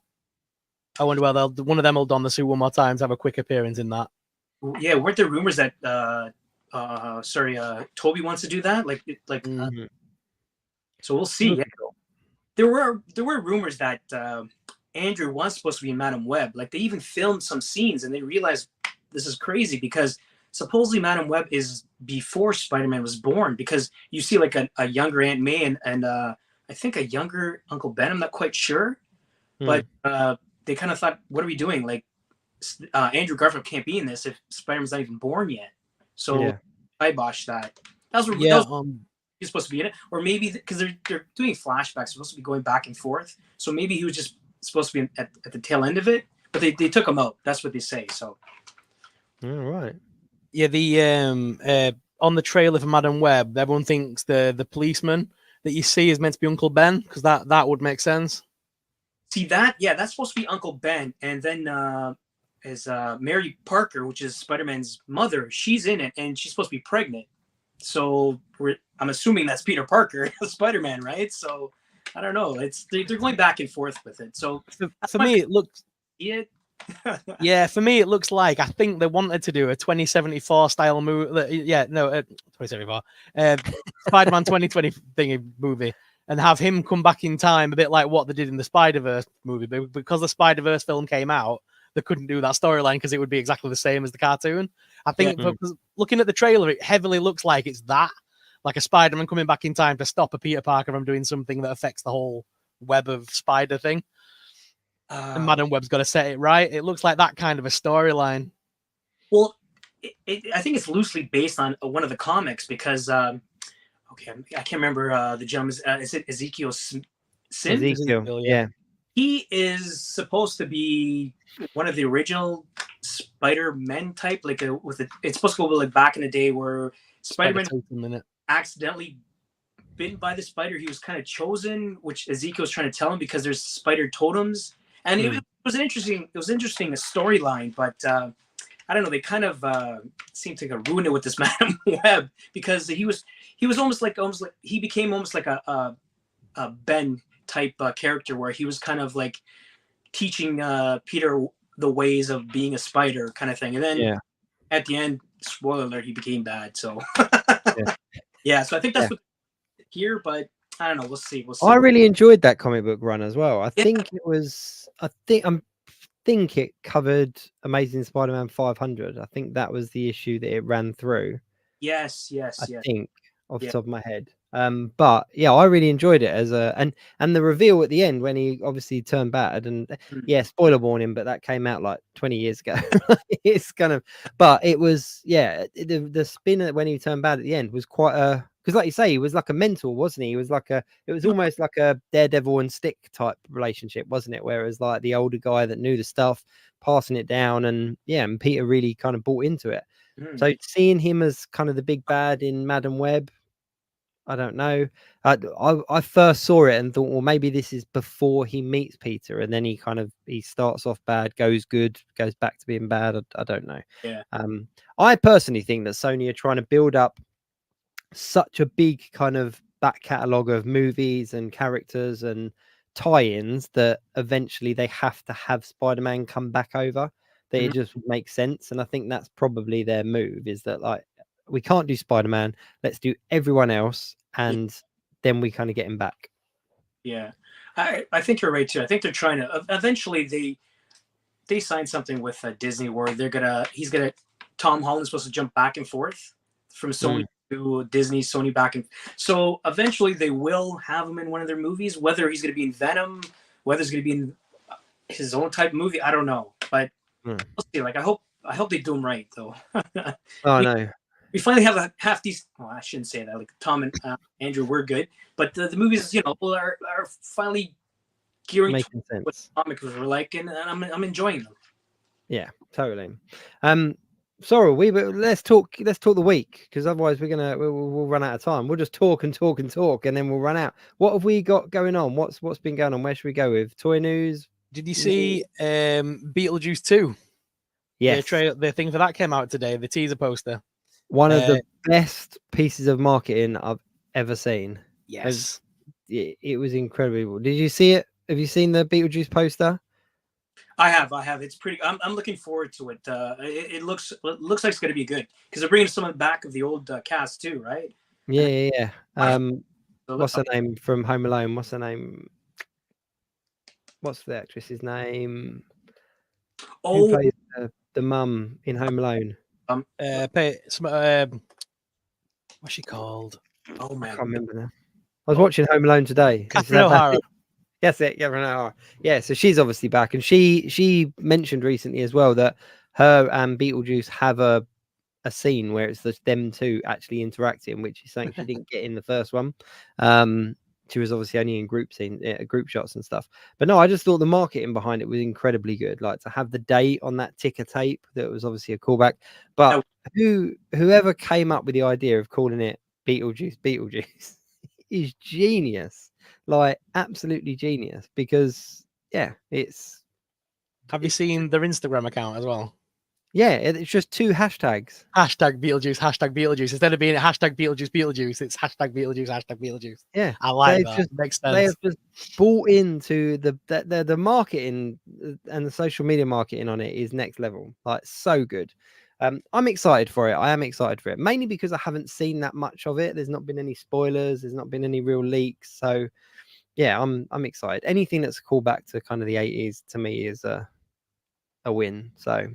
I wonder whether one of them will don the suit one more time to have a quick appearance in that. Yeah, weren't there rumors that Toby wants to do that? So we'll see. Yeah. There were rumors that Andrew was supposed to be in Madam Web. Like, they even filmed some scenes, and they realized this is crazy because supposedly Madam Web is before Spider-Man was born, because you see like a younger Aunt May and I think a younger Uncle Ben. I'm not quite sure, but they kind of thought, what are we doing? Like, Andrew Garfield can't be in this if Spider-Man's not even born yet. So I botched that. That was he's supposed to be in it, or maybe because they're doing flashbacks, supposed to be going back and forth. So maybe he was just supposed to be at the tail end of it, but they took him out. That's what they say. So, all right. Yeah, the on the trailer for Madam Web, everyone thinks the policeman that you see is meant to be Uncle Ben, because that would make sense. See that? Yeah, that's supposed to be Uncle Ben, and then is Mary Parker, which is Spider-Man's mother. She's in it, and she's supposed to be pregnant. So I'm assuming that's Peter Parker, Spider-Man, right? So I don't know. They're going back and forth with it. So for me, it looks. Yeah, for me, it looks like I think they wanted to do a 2074 style movie. 2074. Spider-Man 2020 thingy movie, and have him come back in time, a bit like what they did in the Spider-Verse movie. But because the Spider-Verse film came out, they couldn't do that storyline because it would be exactly the same as the cartoon. I think looking at the trailer, it heavily looks like it's that, like a Spider-Man coming back in time to stop a Peter Parker from doing something that affects the whole web of spider thing. And Madam Web's got to set it right. It looks like that kind of a storyline. Well, I think it's loosely based on one of the comics, because I can't remember the gentleman's. Is it Ezekiel Sim? Ezekiel, yeah. He is supposed to be one of the original Spider-Men type, like it's supposed to go like back in the day where Spider-Man accidentally bitten by the spider. He was kind of chosen, which Ezekiel was trying to tell him, because there's spider totems, and it was an interesting storyline, but I don't know. They kind of seemed to ruin it with this Madam Web, because he was almost like he became almost like a Ben type character, where he was kind of like teaching Peter the ways of being a spider kind of thing, and then at the end, spoiler alert, he became bad. So so I think that's what here, but I don't know. We'll see. I really enjoyed that comic book run as well. I think it covered Amazing Spider-Man 500. I think that was the issue that it ran through. Yes. I think off the top of my head. But yeah, I really enjoyed it as and the reveal at the end when he obviously turned bad, and spoiler warning, but that came out like 20 years ago. It's kind of, but it was the spin when he turned bad at the end was quite because like you say, he was like a mentor, wasn't he? He was it was almost like a Daredevil and Stick type relationship, wasn't it? Whereas like the older guy that knew the stuff, passing it down, and Peter really kind of bought into it. So seeing him as kind of the big bad in Madam Web, I don't know. I first saw it and thought, well, maybe this is before he meets Peter, and then he starts off bad, goes good, goes back to being bad. I don't know. Yeah. I personally think that Sony are trying to build up such a big kind of back catalogue of movies and characters and tie-ins that eventually they have to have Spider-Man come back over. That it just makes sense, and I think that's probably their move. Is that like, we can't do Spider-Man, let's do everyone else, and then we kind of get him back. Yeah, I think you're right too. I think they're trying to eventually they signed something with Disney where Tom Holland's supposed to jump back and forth from Sony to Disney, Sony back, and so eventually they will have him in one of their movies. Whether he's going to be in Venom, whether he's going to be in his own type movie, I don't know, but we'll see. Like I hope they do him right though. Oh no. We finally have half these. Well, I shouldn't say that. Like Tom and Andrew, we're good, but the movies, are finally gearing Making to what sense. the comics were like, and I'm enjoying them. Yeah, totally. Sorrell, let's talk the week, because otherwise we'll run out of time. We'll just talk and talk and talk, and then we'll run out. What have we got going on? What's been going on? Where should we go with toy news? Did you see Beetlejuice 2? Yes, The thing for that came out today, the teaser poster. one of the best pieces of marketing I've ever seen. Yes. It was incredible. Did you see it? Have you seen the Beetlejuice poster? I have. It's pretty. I'm looking forward to it. It looks like it's going to be good because they're bringing some of the back of the old cast too, right? Yeah. So What's her name from Home Alone? What's her name? What's the actress's name? Who plays the mum in Home Alone? What's she called? Oh man, I can't remember now. I was watching Home Alone today. Catherine O'Hara. Yes, Catherine O'Hara. Yeah, so she's obviously back, and she mentioned recently as well that her and Beetlejuice have a scene where it's them two actually interacting, which is something she didn't get in the first one. She was obviously only in group shots and stuff. But no, I just thought the marketing behind it was incredibly good. Like to have the date on that ticker tape, that was obviously a callback. But whoever came up with the idea of calling it Beetlejuice is genius. Like absolutely genius, because it's. Have you seen their Instagram account as well? Yeah, it's just 2 hashtags. Hashtag Beetlejuice. Instead of being hashtag Beetlejuice, it's hashtag Beetlejuice. Yeah, I like that. Makes sense. They have just bought into the marketing, and the social media marketing on it is next level. Like so good. I'm excited for it. I am excited for it, mainly because I haven't seen that much of it. There's not been any spoilers. There's not been any real leaks. So yeah, I'm excited. Anything that's a callback to kind of the 80s to me is a win. So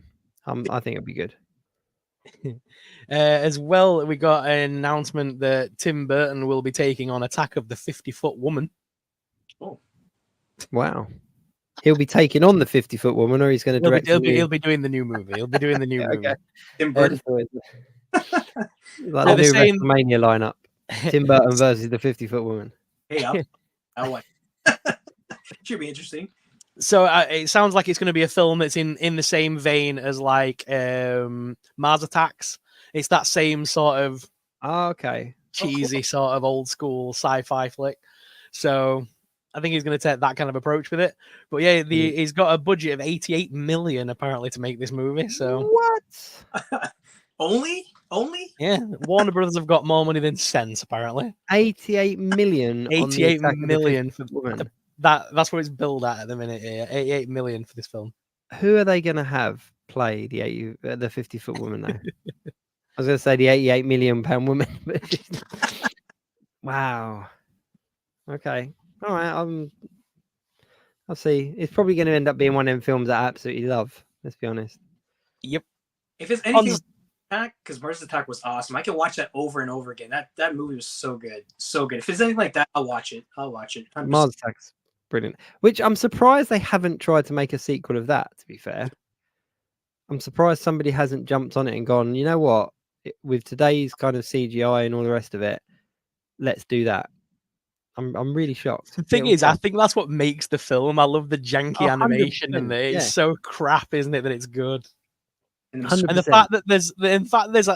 I think it'll be good. As well, we got an announcement that Tim Burton will be taking on Attack of the 50-Foot Woman. Oh, wow! He'll be taking on the 50-foot woman, or he's going to direct. He'll be doing the new movie. He'll be doing the new movie. Okay. Tim Burton. Like the new WrestleMania lineup: Tim Burton versus the 50-foot woman. Hey, I like. Should be interesting. So it sounds like it's going to be a film that's in the same vein as like Mars Attacks. It's that same sort of cheesy sort of old school sci-fi flick. So I think he's going to take that kind of approach with it. But yeah, he's got a budget of 88 million apparently to make this movie. So what? Only? Yeah, Warner Brothers have got more money than sense apparently. 88 million. 88 million for woman. That's what it's billed at the minute. Yeah, 88 million for this film. Who are they going to have play the 50-foot woman now? I was going to say the 88 million pound woman. Wow. Okay. All right. I'll see. It's probably going to end up being one of them films that I absolutely love. Let's be honest. Yep. If it's anything Attack, because Mars Attack was awesome. I can watch that over and over again. That movie was so good. So good. If it's anything like that, I'll watch it. 100%. Mars Attack's brilliant. Which I'm surprised they haven't tried to make a sequel of that, to be fair. I'm surprised somebody hasn't jumped on it and gone, you know what? With today's kind of CGI and all the rest of it, let's do that. I'm really shocked. The thing is, I think that's what makes the film. I love the janky animation and it's so crap, isn't it, that it's good. 100%. And the fact that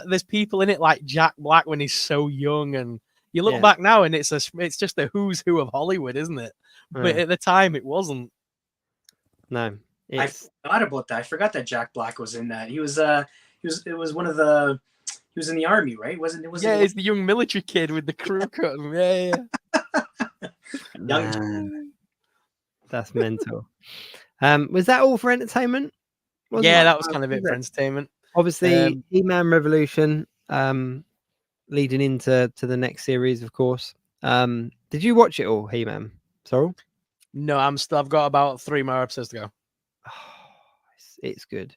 there's people in it like Jack Black when he's so young, and You look Yeah. back now, and it's just a who's who of Hollywood, isn't it? But Yeah. at the time, it wasn't. No, I it's forgot about that. I forgot that Jack Black was in that. He was it was one of the he was in the army, right? Wasn't it? Yeah, it's the young military kid with the crew cut. Yeah. young man, that's mental. Was that all for entertainment? Wasn't Yeah, much that was else, kind of it was for it? entertainment. Obviously, He-Man Revolution, leading into the next series, of course. Did you watch it all, He-Man? Sorrel? No, I've got about 3 more episodes to go. It's good.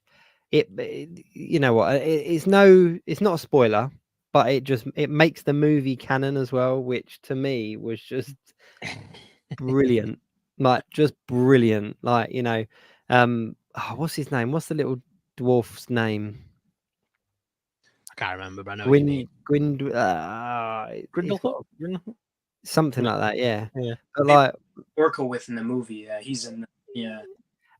You know what? It's not a spoiler, but it makes the movie canon as well, which to me was just brilliant. Like just brilliant. Like, you know, what's his name? What's the little dwarf's name? I can't remember, but I know what you mean. He's got Grindel? something like that, yeah. Yeah. But like, Orko with in the movie. He's in.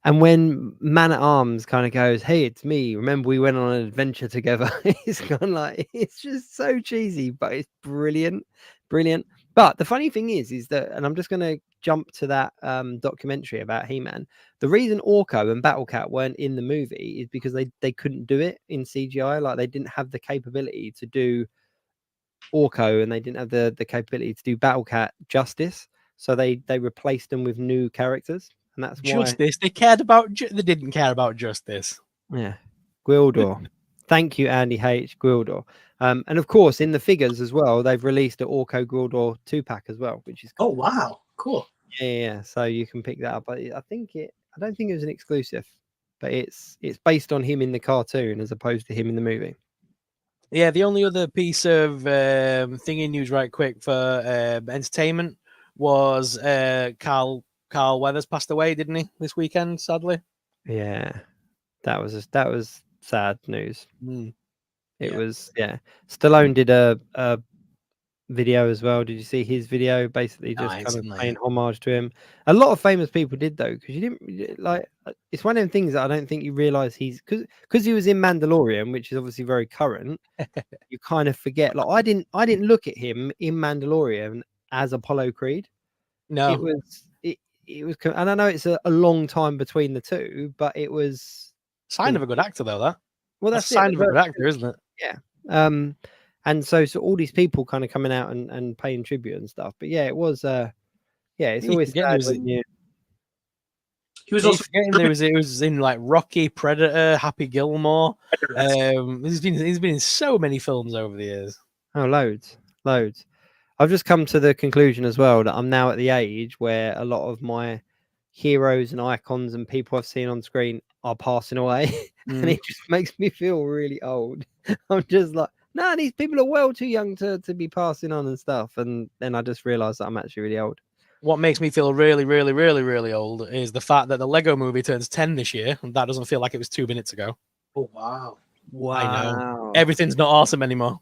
and when Man at Arms kind of goes, "Hey, it's me. Remember we went on an adventure together." It's kind of like it's just so cheesy, but it's brilliant, brilliant. But the funny thing is that, and I'm just going to jump to that documentary about He-Man. The reason Orko and Battle Cat weren't in the movie is because they couldn't do it in CGI. Like they didn't have the capability to do Orko, and they didn't have the capability to do Battle Cat justice. So they replaced them with new characters. And that's why Justice. They cared about. They didn't care about justice. Yeah, Gwildor. Thank you, Andy H. Gwildor. And of course, in the figures as well, they've released an Orko Gwildor 2-pack as well, which is Oh wow, cool. yeah. So you can pick that up. I don't think it was an exclusive, but it's based on him in the cartoon as opposed to him in the movie. Yeah, the only other piece of thingy news, right quick, for entertainment was Carl Weathers passed away, didn't he, this weekend? Sadly. Yeah, that was sad news. It Yeah. was Stallone did a video as well. Did you see his video? Basically, just kind of paying homage to him. A lot of famous people did though, because you didn't like. It's one of them things that I don't think you realize he's because he was in Mandalorian, which is obviously very current. You kind of forget. Like I didn't look at him in Mandalorian as Apollo Creed. No, it was, and I know it's a long time between the two, but it was sign of a good actor though. That's a it. sign of a good actor, isn't it? Yeah. And so all these people kind of coming out and paying tribute and stuff. But yeah, it was it's always sad when you. He was also it was in like Rocky, Predator, Happy Gilmore. He's been in so many films over the years. Oh, loads. I've just come to the conclusion as well that I'm now at the age where a lot of my heroes and icons and people I've seen on screen are passing away, and it just makes me feel really old. I'm just like, no, these people are well too young to be passing on and stuff. And then I just realized that I'm actually really old. What makes me feel really, really, really, really old is the fact that the Lego movie turns 10 this year, and that doesn't feel like it was 2 minutes ago. Oh wow. I know. Everything's not awesome anymore.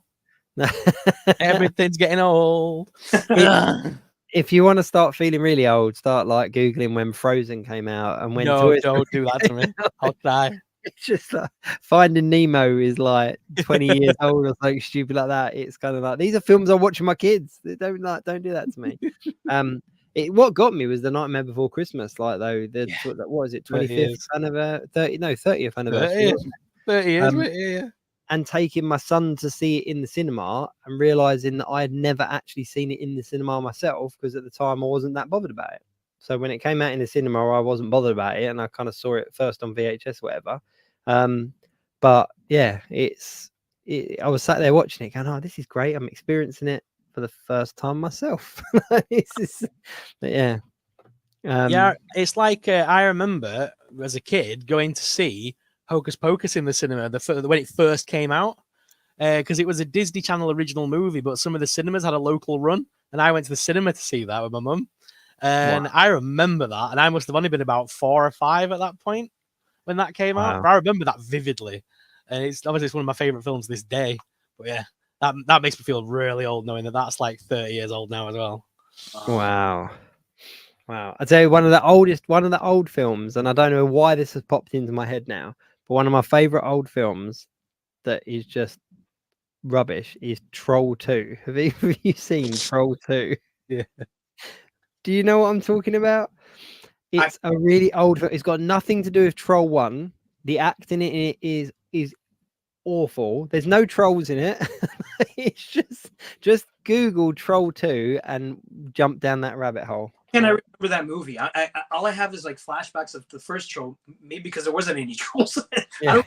Everything's getting old. If you want to start feeling really old, start like Googling when Frozen came out and when don't do that to me. I'll cry. It's just like Finding Nemo is like 20 years old or something stupid like that. It's kind of like these are films I watch with my kids. Don't do that to me. What got me was The Nightmare Before Christmas. Like though, what was it? 25th anniversary? 30th anniversary. 30 years. Yeah. And taking my son to see it in the cinema and realizing that I had never actually seen it in the cinema myself because at the time I wasn't that bothered about it. So when it came out in the cinema, I wasn't bothered about it, and I kind of saw it first on VHS, or whatever. But yeah, I was sat there watching it, going, "Oh, this is great! I'm experiencing it for the first time myself." Yeah, it's like I remember as a kid going to see Hocus Pocus in the cinema when it first came out, because it was a Disney Channel original movie, but some of the cinemas had a local run, and I went to the cinema to see that with my mum. And I remember that, and I must have only been about 4 or 5 at that point when that came out. But I remember that vividly, and it's one of my favorite films this day. But yeah, that makes me feel really old knowing that that's like 30 years old now as well. Wow. I tell you, one of the old films, and I don't know why this has popped into my head now, but one of my favorite old films that is just rubbish is Troll 2. Have either of you seen Troll 2? Yeah. Do you know what I'm talking about? It's a really old. It's got nothing to do with Troll 1. The acting in it is awful. There's no trolls in it. It's just Google Troll 2 and jump down that rabbit hole. Can I remember that movie? All I have is like flashbacks of the first troll, maybe because there wasn't any trolls. Yeah.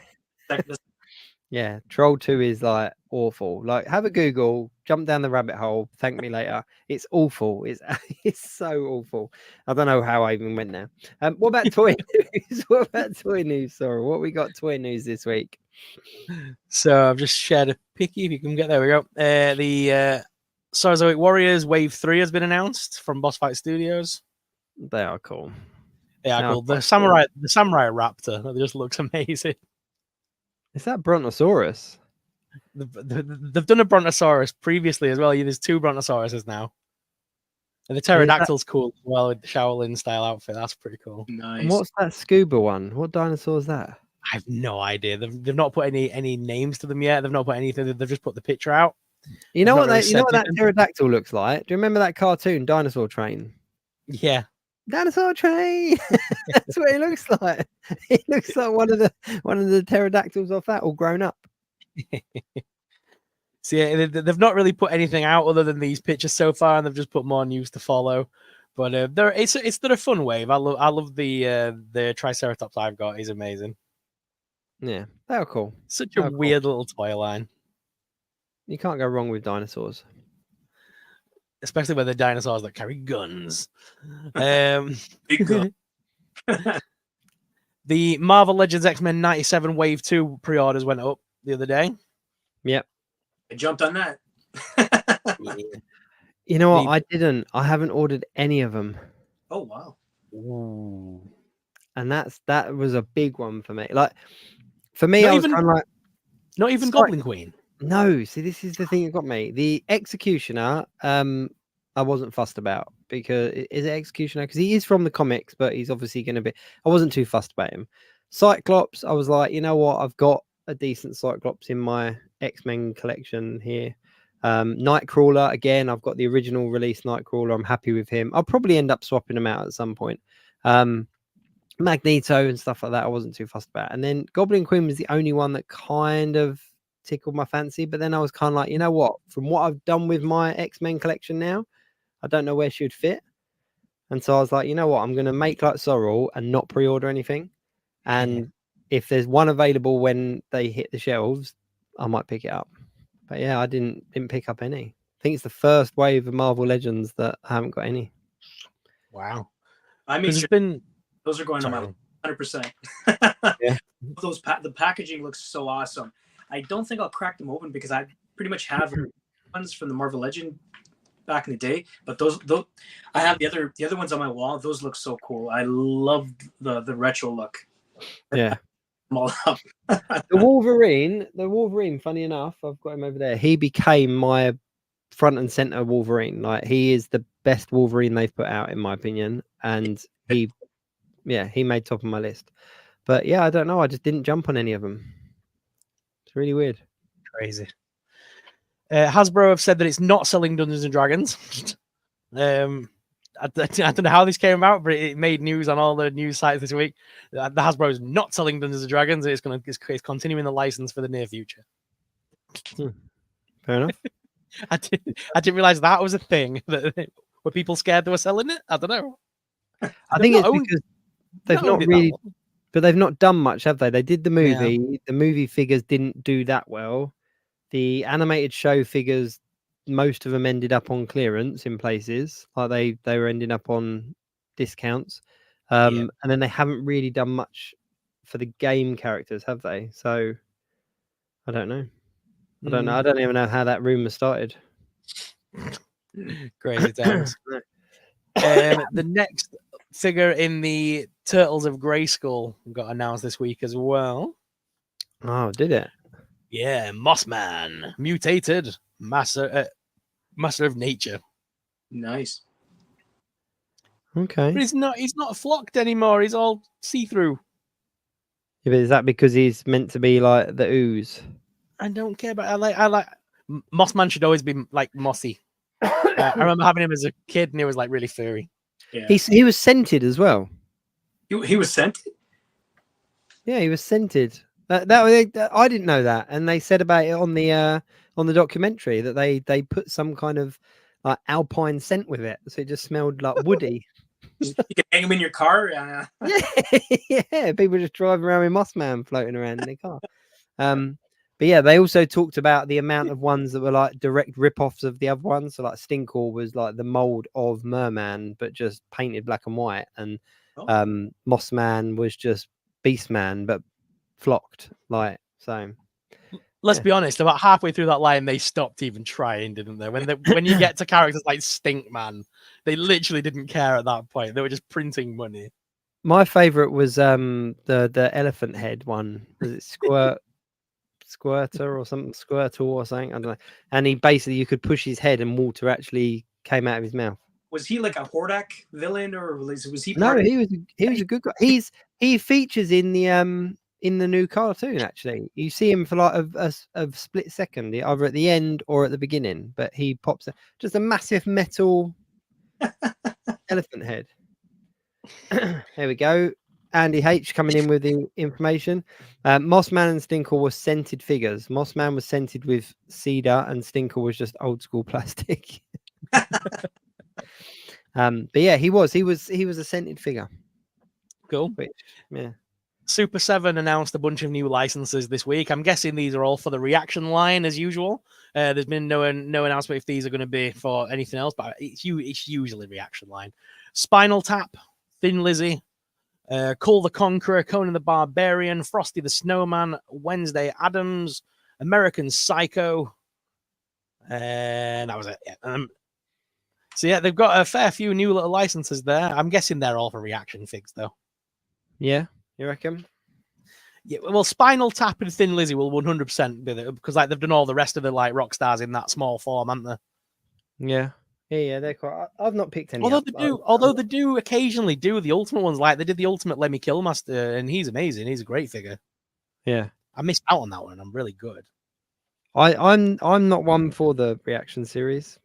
Yeah, Troll 2 is like awful. Like, have a Google, jump down the rabbit hole, thank me later. It's awful. It's so awful. I don't know how I even went there. What about toy news? What about toy news, Sorrel? What we got toy news this week? So I've just shared a picky. If you can get there, we go. The Sarzoic Warriors Wave 3 has been announced from Boss Fight Studios. They are cool. They are cool. The samurai raptor. That just looks amazing. Is that Brontosaurus? They've done a Brontosaurus previously as well. There's 2 Brontosauruses now. And the pterodactyl's cool as well with the Shaolin style outfit. That's pretty cool. Nice. And what's that scuba one? What dinosaur is that? I have no idea. They've not put any names to them yet. They've not put anything. They've just put the picture out. You know what that pterodactyl looks like? Do you remember that cartoon Dinosaur Train? Yeah. Dinosaur Train. That's what it looks like. It looks like one of the pterodactyls off that, all grown up. So yeah, they've not really put anything out other than these pictures so far, and they've just put more news to follow. But it's a fun wave. I love the Triceratops I've got. He's amazing. Yeah, they're cool. Such a weird little toy line. You can't go wrong with dinosaurs. Especially with the dinosaurs that carry guns. Big gun. The Marvel Legends X-Men 97 Wave 2 pre-orders went up the other day. Yep. I jumped on that. You know what? I didn't. I haven't ordered any of them. Oh, wow. Ooh. And that was a big one for me. Like, for me, I was kind of like... Not even Goblin Queen? No, see, this is the thing that got me. The Executioner, I wasn't fussed about, because is it Executioner? Because he is from the comics, but he's obviously going to be... I wasn't too fussed about him. Cyclops, I was like, you know what? I've got a decent Cyclops in my X-Men collection here. Nightcrawler, again, I've got the original release Nightcrawler. I'm happy with him. I'll probably end up swapping them out at some point. Magneto and stuff like that, I wasn't too fussed about. And then Goblin Queen was the only one that kind of tickled my fancy. But then I was kind of like, you know what? From what I've done with my X-Men collection now, I don't know where she would fit. And so I was like, you know what? I'm going to make like Sorrel and not pre-order anything. And if there's one available when they hit the shelves, I might pick it up. But yeah, I didn't pick up any. I think it's the first wave of Marvel Legends that I haven't got any. Wow. I mean, those are going on my 100%. Yeah. The packaging looks so awesome. I don't think I'll crack them open because I pretty much have ones from the Marvel Legend back in the day. But those I have the other ones on my wall. Those look so cool. I love the retro look. Yeah. I'm all up. The Wolverine, funny enough, I've got him over there. He became my front and center Wolverine. Like, he is the best Wolverine they've put out, in my opinion. And he made top of my list. But yeah, I don't know. I just didn't jump on any of them. It's really weird. Crazy. Hasbro have said that it's not selling Dungeons and Dragons. I don't know how this came about, but it made news on all the news sites this week. The Hasbro is not selling Dungeons and Dragons. It's continuing the license for the near future. Fair enough. I didn't realize that was a thing. Were people scared they were selling it? I don't know. I think it's because they've not really, but they've not done much, have they? They did the movie. Yeah. The movie figures didn't do that well. The animated show figures, most of them ended up on clearance in places. Like they were ending up on discounts. And then they haven't really done much for the game characters, have they? So I don't know. I don't know. I don't even know how that rumor started. Crazy times. The next figure in the Turtles of Grayskull got announced this week as well. Oh, did it? Yeah, Mossman, mutated master of nature. Nice. Okay. But he's not flocked anymore. He's all see-through. Yeah, but is that because he's meant to be like the ooze? I don't care about. I like Mossman should always be like mossy. I remember having him as a kid, and he was like really furry. Yeah. He was scented as well. He was scented. Yeah, he was scented. That I didn't know that, and they said about it on the documentary that they put some kind of like alpine scent with it, so it just smelled like woody. You can hang him in your car. Yeah, people just driving around with Mossman floating around in their car. But yeah, they also talked about the amount of ones that were like direct rip-offs of the other ones. So like Stinkor was like the mold of Merman, but just painted black and white, and Mossman was just Beastman, but flocked. Like so. Let's be honest. About halfway through that line, they stopped even trying, didn't they? When you get to characters like Stinkman, they literally didn't care at that point. They were just printing money. My favorite was the elephant head one. Was it Squirter or something? Squirtle or something? I don't know. And he basically, you could push his head and water actually came out of his mouth. Was he like a Hordak villain, or was he? No, he was a good guy. He features in the new cartoon. Actually, you see him for like a split second, either at the end or at the beginning. But he pops just a massive metal elephant head. There we go. Andy H coming in with the information. Mossman and Stinkor were scented figures. Mossman was scented with cedar, and Stinkor was just old school plastic. But yeah, he was a scented figure. Cool. Which, yeah. Super 7 announced a bunch of new licenses this week. I'm guessing these are all for the reaction line as usual. There's been no announcement if these are going to be for anything else, but it's usually reaction line. Spinal Tap, Thin Lizzy, Cole the Conqueror, Conan the Barbarian, Frosty the Snowman, Wednesday Addams, American Psycho, and that was it. Yeah. So yeah, they've got a fair few new little licenses there. I'm guessing they're all for reaction figs, though. Yeah, you reckon? Yeah, well, Spinal Tap and Thin Lizzy will 100% be there because like they've done all the rest of the like rock stars in that small form, haven't they? Yeah, they're quite. I've not picked any. Although they do occasionally do the ultimate ones, like they did the ultimate Lemmy Killmaster, and he's amazing. He's a great figure. Yeah, I missed out on that one. I'm really good. I'm not one for the reaction series.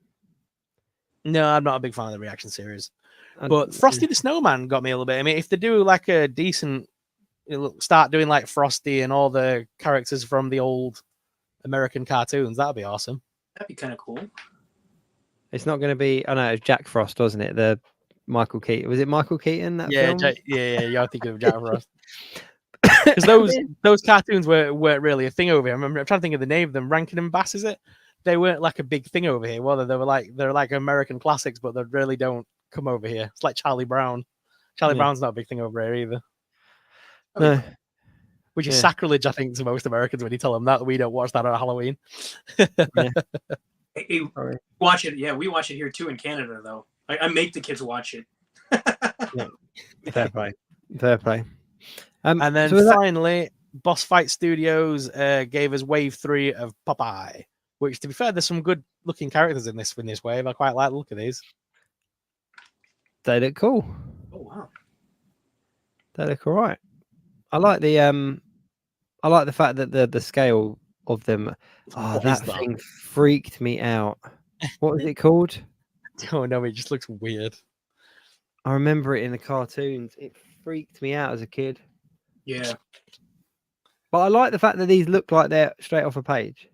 No, I'm not a big fan of the reaction series. But Frosty the Snowman got me a little bit. I mean, if they do like a decent, start doing like Frosty and all the characters from the old American cartoons, that'd be awesome. That'd be kind of cool. It's not going to be. I know it was Jack Frost, wasn't it? The Michael Keaton. Was it Michael Keaton? That film? Yeah. You're thinking of Jack Frost. Because those cartoons weren't really a thing over here. I'm trying to think of the name of them. Rankin and Bass, is it? They weren't like a big thing over here. Well, they're like American classics, but they really don't come over here. It's like Charlie Brown. Charlie Brown's not a big thing over here either. No. Which is sacrilege, I think, to most Americans when you tell them that we don't watch that on Halloween. Hey, watch it. Yeah, we watch it here too in Canada, though. I make the kids watch it. Fair play. And then finally, Boss Fight Studios gave us Wave 3 of Popeye, which, to be fair, there's some good looking characters in this wave. I quite like the look of these. They look cool. Oh wow, they look all right. I like the fact that the scale of them. Oh, that thing freaked me out. What was it called? Oh no, it just looks weird. I remember it in the cartoons. It freaked me out as a kid. Yeah. But I like the fact that these look like they're straight off a page.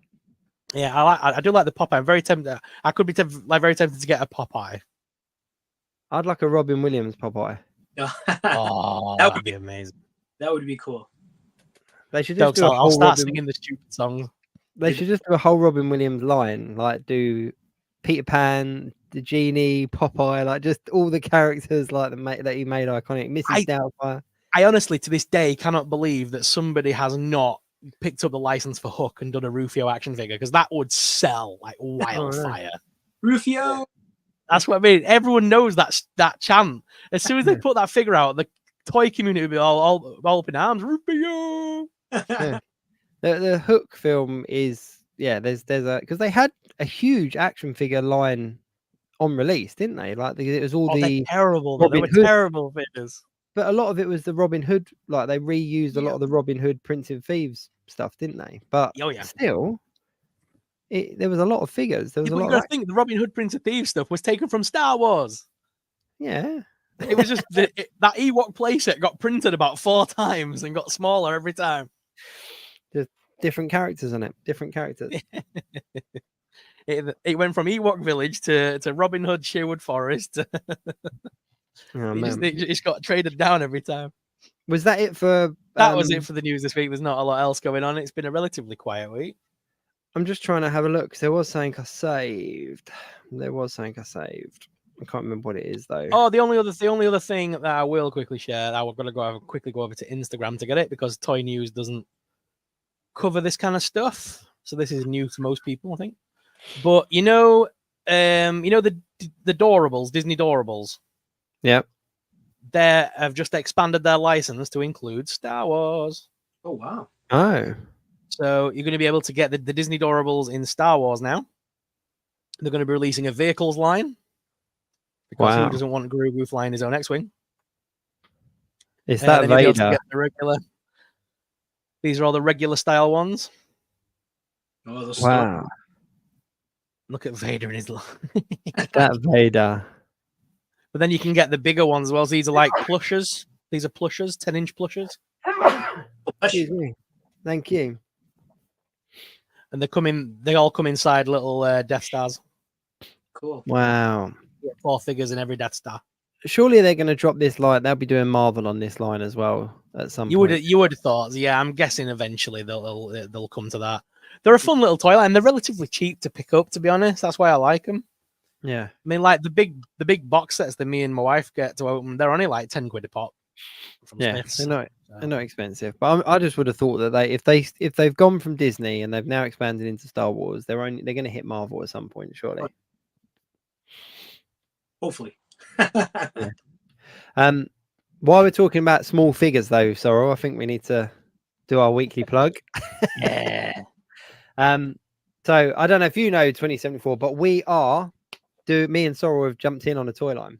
Yeah, I do like the Popeye. I'm very tempted. I could be very tempted to get a Popeye. I'd like a Robin Williams Popeye. Oh, that would be amazing. That would be cool. They should just I'll start singing the stupid songs. They should just do a whole Robin Williams line, like do Peter Pan, the Genie, Popeye, like just all the characters like that he made iconic. Mrs. Doubtfire. I honestly, to this day, cannot believe that somebody has not picked up the license for Hook and done a Rufio action figure, because that would sell like wildfire. Rufio. That's what I mean. Everyone knows that chant. As soon as they put that figure out, the toy community will be all up in arms. Rufio. Yeah. The Hook film is there's a because they had a huge action figure line on release, didn't they? Like it was all the terrible. They were terrible figures. But a lot of it was the Robin Hood. Like they reused a lot of the Robin Hood Prince of Thieves stuff, didn't they? But still, there was a lot of figures. There was a lot. I think the Robin Hood Prince of Thieves stuff was taken from Star Wars. Yeah. It was just that Ewok playset got printed about 4 times and got smaller every time. Just different characters on it. Different characters. It went from Ewok Village to Robin Hood Sherwood Forest. It just got traded down every time. Was that it for? That was it for the news this week. There's not a lot else going on. It's been a relatively quiet week. I'm just trying to have a look. There was something I saved. I can't remember what it is though. Oh, the only other thing that I will quickly share, I'm going to quickly go over to Instagram to get it because Toy News doesn't cover this kind of stuff. So this is new to most people, I think. But the Doorables, Disney Doorables. Yeah. They have just expanded their license to include Star Wars. Oh wow. Oh. So you're going to be able to get the Disney Doorables in Star Wars now. They're going to be releasing a vehicles line. Because who doesn't want Grogu flying his own X-Wing? Is that Vader? These are all the regular style ones. Oh, wow. Look at Vader in his that Vader. But then you can get the bigger ones as well. So these are like plushes. These are plushes, 10-inch plushes. Excuse me. Thank you. And they all come inside little Death Stars. Cool. Wow. 4 figures in every Death Star. Surely they're going to drop this line. They'll be doing Marvel on this line as well at some point. You would have thought. Yeah, I'm guessing eventually they'll come to that. They're a fun little toy line. They're relatively cheap to pick up, to be honest. That's why I like them. Yeah. I mean, like the big box sets that me and my wife get to open, they're only like 10 quid a pop. Smiths. They're not expensive. But I just would have thought that if they've gone from Disney and they've now expanded into Star Wars, they're going to hit Marvel at some point, surely. Hopefully. Yeah. While we're talking about small figures, though, Sorrel, I think we need to do our weekly plug. Yeah. So I don't know if you know 2074, but me and Sorrel have jumped in on a toy line.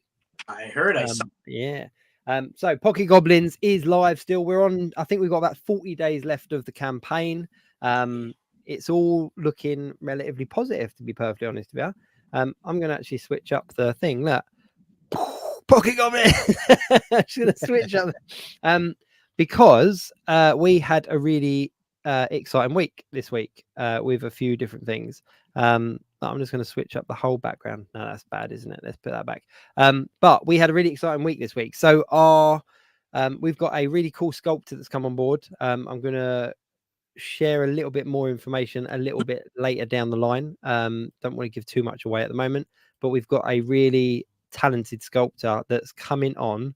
I heard. I saw. Yeah. So Pocket Goblins is live still. I think we've got about 40 days left of the campaign. It's all looking relatively positive, to be perfectly honest with you. I'm going to actually switch up the thing. Look. Pocket Goblin. I'm just going to switch up. Because we had a really exciting week this week with a few different things. I'm just going to switch up the whole background. No, that's bad, isn't it? Let's put that back. But we had a really exciting week this week. So we've got a really cool sculptor that's come on board. I'm going to share a little bit more information a little bit later down the line. Don't want to give too much away at the moment, but we've got a really talented sculptor that's coming on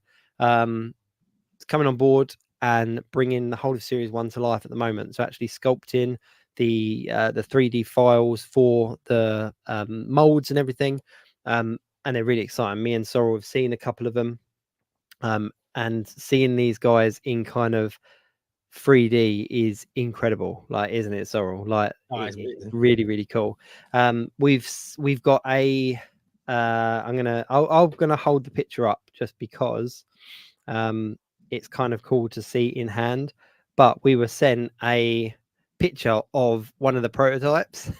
board and bringing the whole of Series 1 to life at the moment. So actually sculpting the 3D files for the molds and everything, and they're really exciting. Me and Sorrel have seen a couple of them, and seeing these guys in kind of 3D is incredible, like, isn't it, Sorrel? Like, it's really, really cool. We've got a I'm gonna hold the picture up just because it's kind of cool to see in hand. But we were sent a picture of one of the prototypes,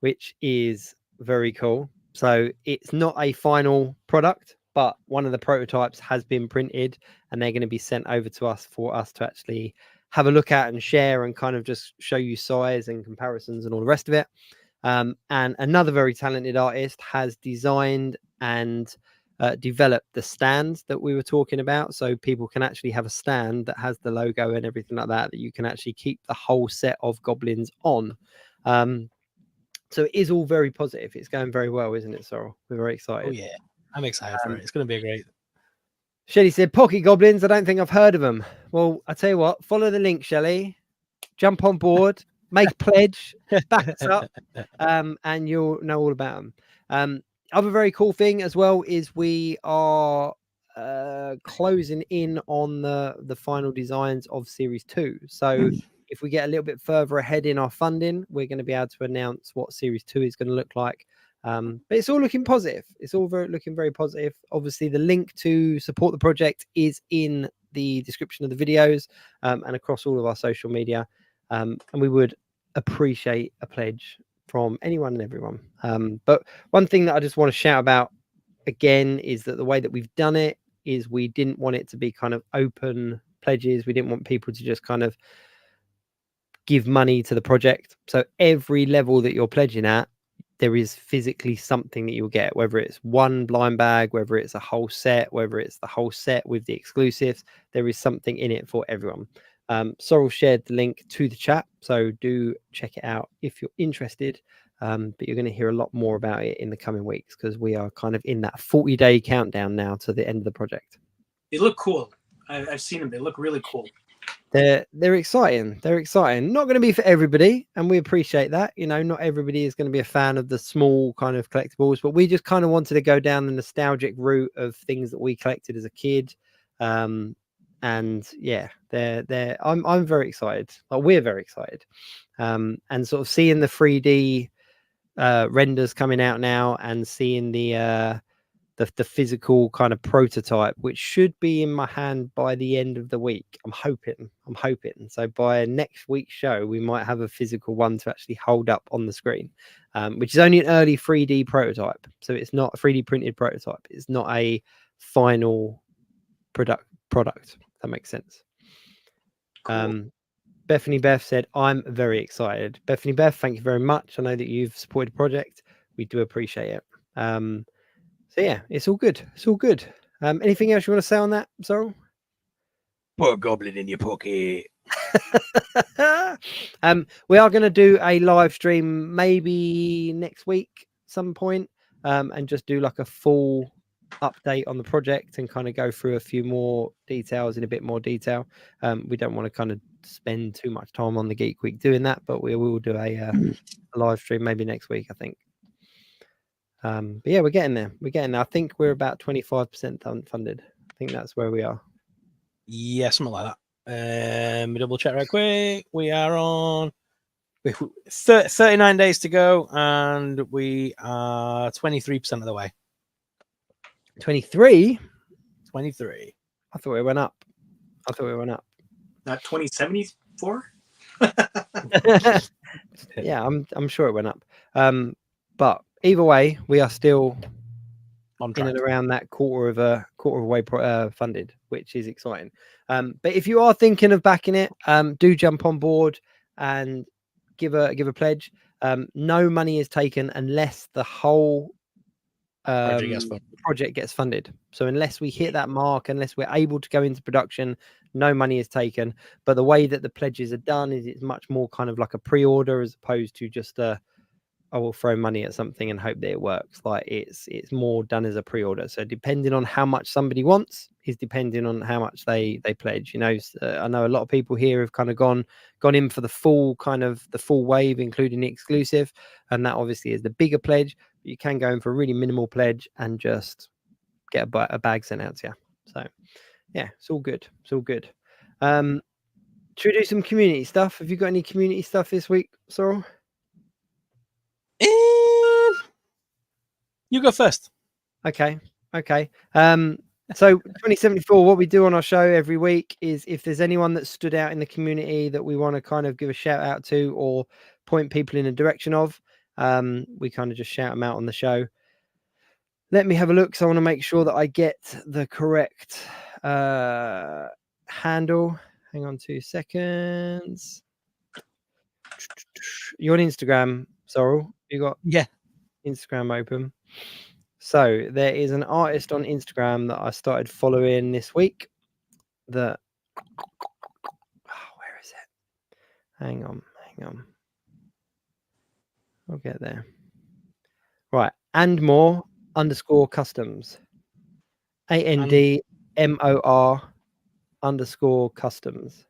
which is very cool. So it's not a final product, but one of the prototypes has been printed and they're going to be sent over to us for us to actually have a look at and share and kind of just show you size and comparisons and all the rest of it. And another very talented artist has designed and developed the stand that we were talking about, so people can actually have a stand that has the logo and everything like that you can actually keep the whole set of goblins on. So it is all very positive. It's going very well, isn't it, Sorrel? We're very excited. Oh yeah, I'm excited for it. It's going to be great. Shelley said, Pocket Goblins, I don't think I've heard of them. Well, I tell you what, follow the link, Shelley. Jump on board, make a pledge, back us up, and you'll know all about them. Other very cool thing as well is we are closing in on the final designs of Series 2. So if we get a little bit further ahead in our funding, we're going to be able to announce what Series 2 is going to look like. But it's all looking positive. It's all looking very positive. Obviously, the link to support the project is in the description of the videos and across all of our social media. And we would appreciate a pledge from anyone and everyone. But one thing that I just want to shout about again is that the way that we've done it is we didn't want it to be kind of open pledges. We didn't want people to just kind of give money to the project. So every level that you're pledging at, there is physically something that you'll get, whether it's one blind bag, whether it's a whole set, whether it's the whole set with the exclusives, there is something in it for everyone. Sorrel shared the link to the chat, so do check it out if you're interested. But you're going to hear a lot more about it in the coming weeks because we are kind of in that 40-day countdown now to the end of the project. They look cool. I've seen them. They look really cool. They're exciting. They're exciting. Not going to be for everybody, and we appreciate that. You know, not everybody is going to be a fan of the small kind of collectibles, but we just kind of wanted to go down the nostalgic route of things that we collected as a kid. And yeah, I'm very excited. Like, we're very excited. And sort of seeing the 3D renders coming out now and seeing the physical kind of prototype, which should be in my hand by the end of the week. I'm hoping. So by next week's show, we might have a physical one to actually hold up on the screen, which is only an early 3D prototype. So it's not a 3D printed prototype. It's not a final product. If that makes sense. Cool. Bethany Beth said, I'm very excited. Bethany Beth, thank you very much. I know that you've supported the project. We do appreciate it. So yeah, it's all good. It's all good. Anything else you want to say on that, Sorrel? Put a goblin in your pocket. We are going to do a live stream maybe next week some point, and just do like a full update on the project and kind of go through a few more details in a bit more detail. We don't want to kind of spend too much time on the Geek Week doing that, but we will do a live stream maybe next week, I think. But yeah, we're getting there. I think we're about 25% funded. I think that's where we are. Yeah, something like that. Double check right quick. We are on 39 days to go, and we are 23% of the way. 23? 23. I thought it went up. Not 2074. Yeah, I'm sure it went up. But either way, we are still On in track. and around that quarter of a way funded, which is exciting. But if you are thinking of backing it, do jump on board and give a pledge. No money is taken unless the whole project gets funded. So unless we hit that mark, unless we're able to go into production, no money is taken. But the way that the pledges are done is it's much more kind of like a pre-order as opposed to just I will throw money at something and hope that it works. Like it's more done as a pre-order. So depending on how much somebody wants is depending on how much they pledge. You know, I know a lot of people here have kind of gone in for the full wave, including the exclusive, and that obviously is the bigger pledge. But you can go in for a really minimal pledge and just get a bag sent out to you. So yeah, it's all good. Should we do some community stuff? Have you got any community stuff this week, Sorrel? You go first. Okay. So 2074, what we do on our show every week is if there's anyone that stood out in the community that we want to kind of give a shout out to or point people in a direction of, we kind of just shout them out on the show. Let me have a look. So I want to make sure that I get the correct handle. Hang on 2 seconds. You're on Instagram, Sorrel. You got Instagram open. So there is an artist on Instagram that I started following this week that where is it? Hang on. I'll get there. Right. And more _customs. ANDMOR _customs.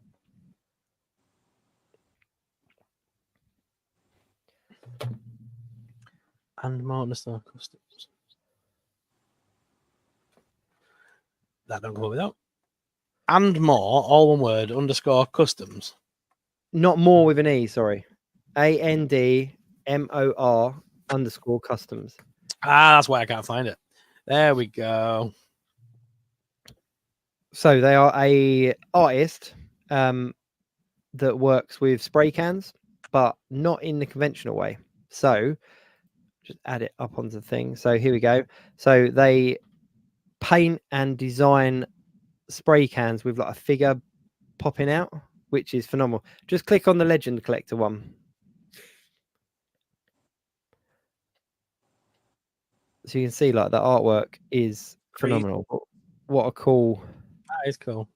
And more _ customs. That don't go without. And more, all one word, _customs. Not more with an E, sorry. ANDMOR _customs. That's why I can't find it. There we go. So they are a artist that works with spray cans, but not in the conventional way. So just add it up onto the thing. So here we go. So they paint and design spray cans with like a figure popping out, which is phenomenal. Just click on the Legend Collector one. So you can see like the artwork is phenomenal. What a cool That is cool.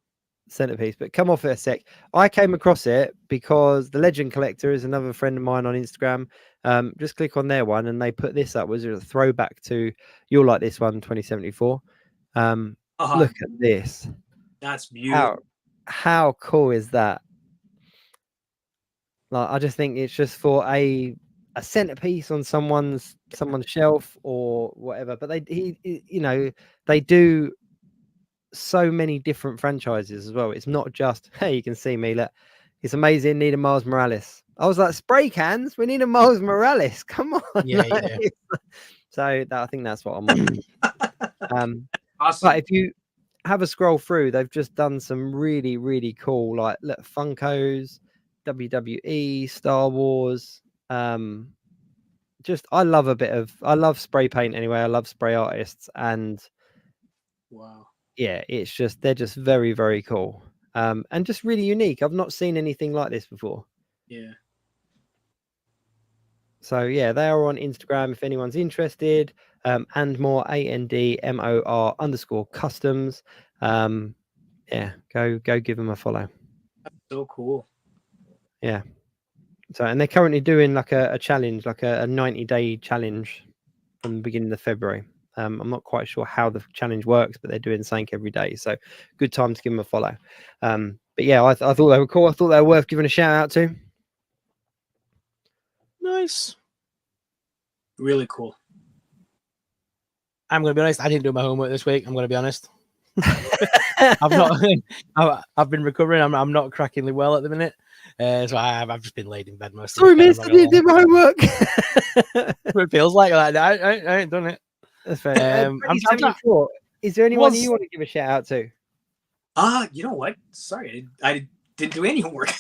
centerpiece. But come off it a sec. I came across it because the Legend Collector is another friend of mine on Instagram. Just click on their one and they put this up. Was a throwback to You'll Like This One 2074. Look at this. That's beautiful. How cool is that? Like, I just think it's just for a centerpiece on someone's shelf or whatever. But they do so many different franchises as well. It's not just, hey, you can see me, look, it's amazing, need a Miles Morales. I was like, spray cans, we need a Miles Morales, come on. Yeah. So I think that's what I'm on. Awesome. But if you have a scroll through, they've just done some really, really cool, like, look, Funkos, WWE, Star Wars. Just I love spray paint anyway. I love spray artists, and wow. Yeah, it's just they're just very, very cool. And just really unique. I've not seen anything like this before. Yeah. So yeah, they are on Instagram if anyone's interested. And more ANDMOR_customs. Yeah, go give them a follow. That's so cool. Yeah. So and they're currently doing like a challenge, like a 90-day challenge from the beginning of February. I'm not quite sure how the challenge works, but they're doing something every day. So good time to give them a follow. But yeah, I thought they were cool. I thought they were worth giving a shout out to. Nice. Really cool. I'm going to be honest. I didn't do my homework this week. I'm going to be honest. I've been recovering. I'm not crackingly well at the minute. So I've just been laid in bed most of the week. Sorry, miss, I did my homework. It feels like that. I ain't done it. That's fair. Is there anyone you want to give a shout out to? You know what? Sorry, I didn't do any homework.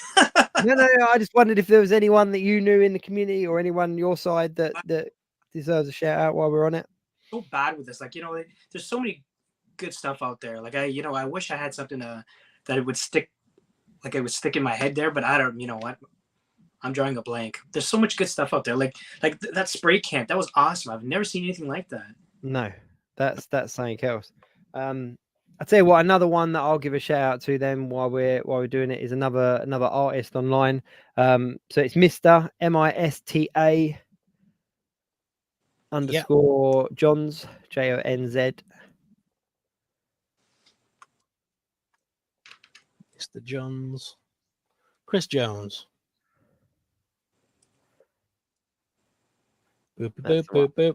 No. I just wondered if there was anyone that you knew in the community or anyone on your side that deserves a shout out while we're on it. So bad with this, like there's so many good stuff out there. Like I wish I had something that it would stick, like it would stick in my head there. But I don't. You know what? I'm drawing a blank. There's so much good stuff out there. Like that spray can. That was awesome. I've never seen anything like that. No, that's something else. I'll tell you what, another one that I'll give a shout out to them while we're doing it is another artist online. So it's Mr. MISTA _ Johns, JONZ. Mr. Johns. Chris Jones. Boop, boop, boop, boop.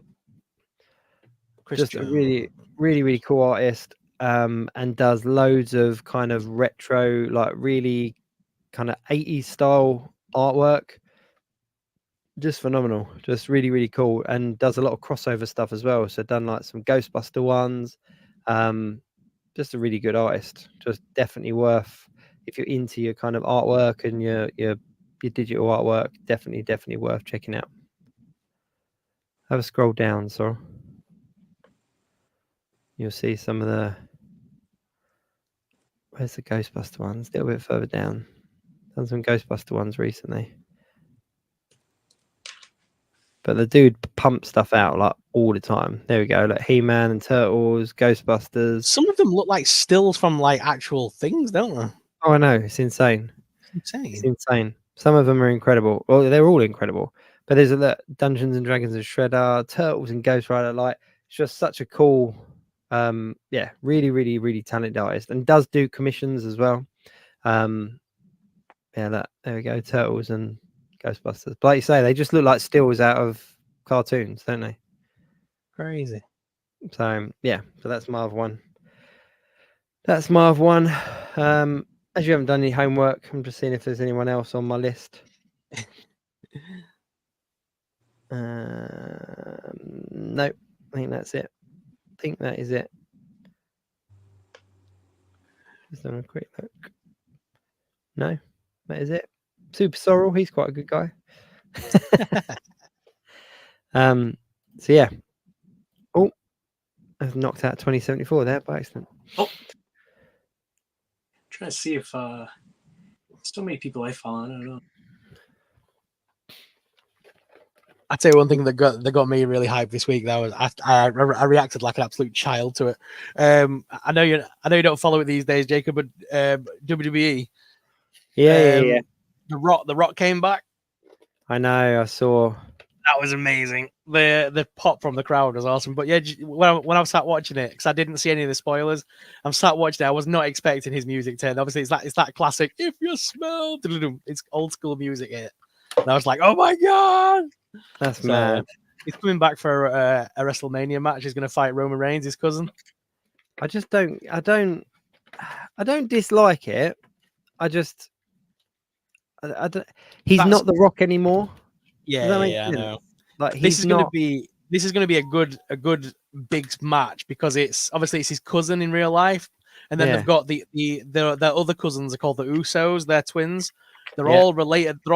Chris Just Jones. a really, really, really cool artist. And does loads of kind of retro, like really kind of 80s style artwork. Just phenomenal. Just really, really cool. And does a lot of crossover stuff as well. So done like some Ghostbuster ones. Just a really good artist. Just definitely worth, if you're into your kind of artwork and your digital artwork, definitely worth checking out. Have a scroll down, so you'll see some of the. Where's the Ghostbuster ones? A little bit further down. Done some Ghostbuster ones recently. But the dude pumps stuff out like all the time. There we go. Like He-Man and Turtles, Ghostbusters. Some of them look like stills from like actual things, don't they? Oh, I know. It's insane. It's insane. Some of them are incredible. Well, they're all incredible. But there's a Dungeons and Dragons and Shredder, Turtles and Ghost Rider. Like, it's just such a cool, really, really, really talented artist, and does do commissions as well. There we go, Turtles and Ghostbusters. But like you say, they just look like stills out of cartoons, don't they? Crazy. So yeah, so that's my other one. As you haven't done any homework, I'm just seeing if there's anyone else on my list. No, I think that's it. I think that is it. Just having a quick look. No, that is it. SuperSorrell, he's quite a good guy. So yeah. Oh, I've knocked out 2074 there by accident. Oh, trying to see if still many people I follow. I don't know. I'd say one thing that got me really hyped this week. That was I reacted like an absolute child to it. I know you don't follow it these days, Jacob, but WWE. Yeah. The Rock came back. I know. I saw. That was amazing. The pop from the crowd was awesome. But yeah, when I sat watching it, because I didn't see any of the spoilers, I'm sat watching it. I was not expecting his music to end. Obviously, it's that classic. If you smell, it's old school music here. And I was like, oh my god. That's mad. He's coming back for a WrestleMania match. He's going to fight Roman Reigns, his cousin. I don't dislike it. I don't. He's not The Rock anymore. Yeah, I know. Like this is going to be a good big match because it's his cousin in real life, and then they've got the other cousins are called the Usos. They're twins. They're all related. They're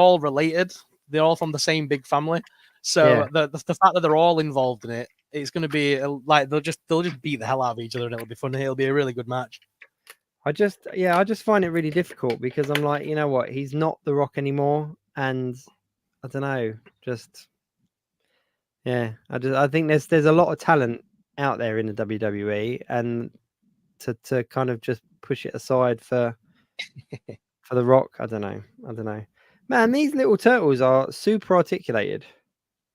all from the same big family. So the fact that they're all involved in it, it's going to be like they'll just beat the hell out of each other, and it'll be fun. It'll be a really good match. I just find it really difficult because I'm like, you know what, he's not The Rock anymore, and I don't know, I think there's a lot of talent out there in the WWE, and to kind of just push it aside for The Rock, I don't know. Man, these little turtles are super articulated.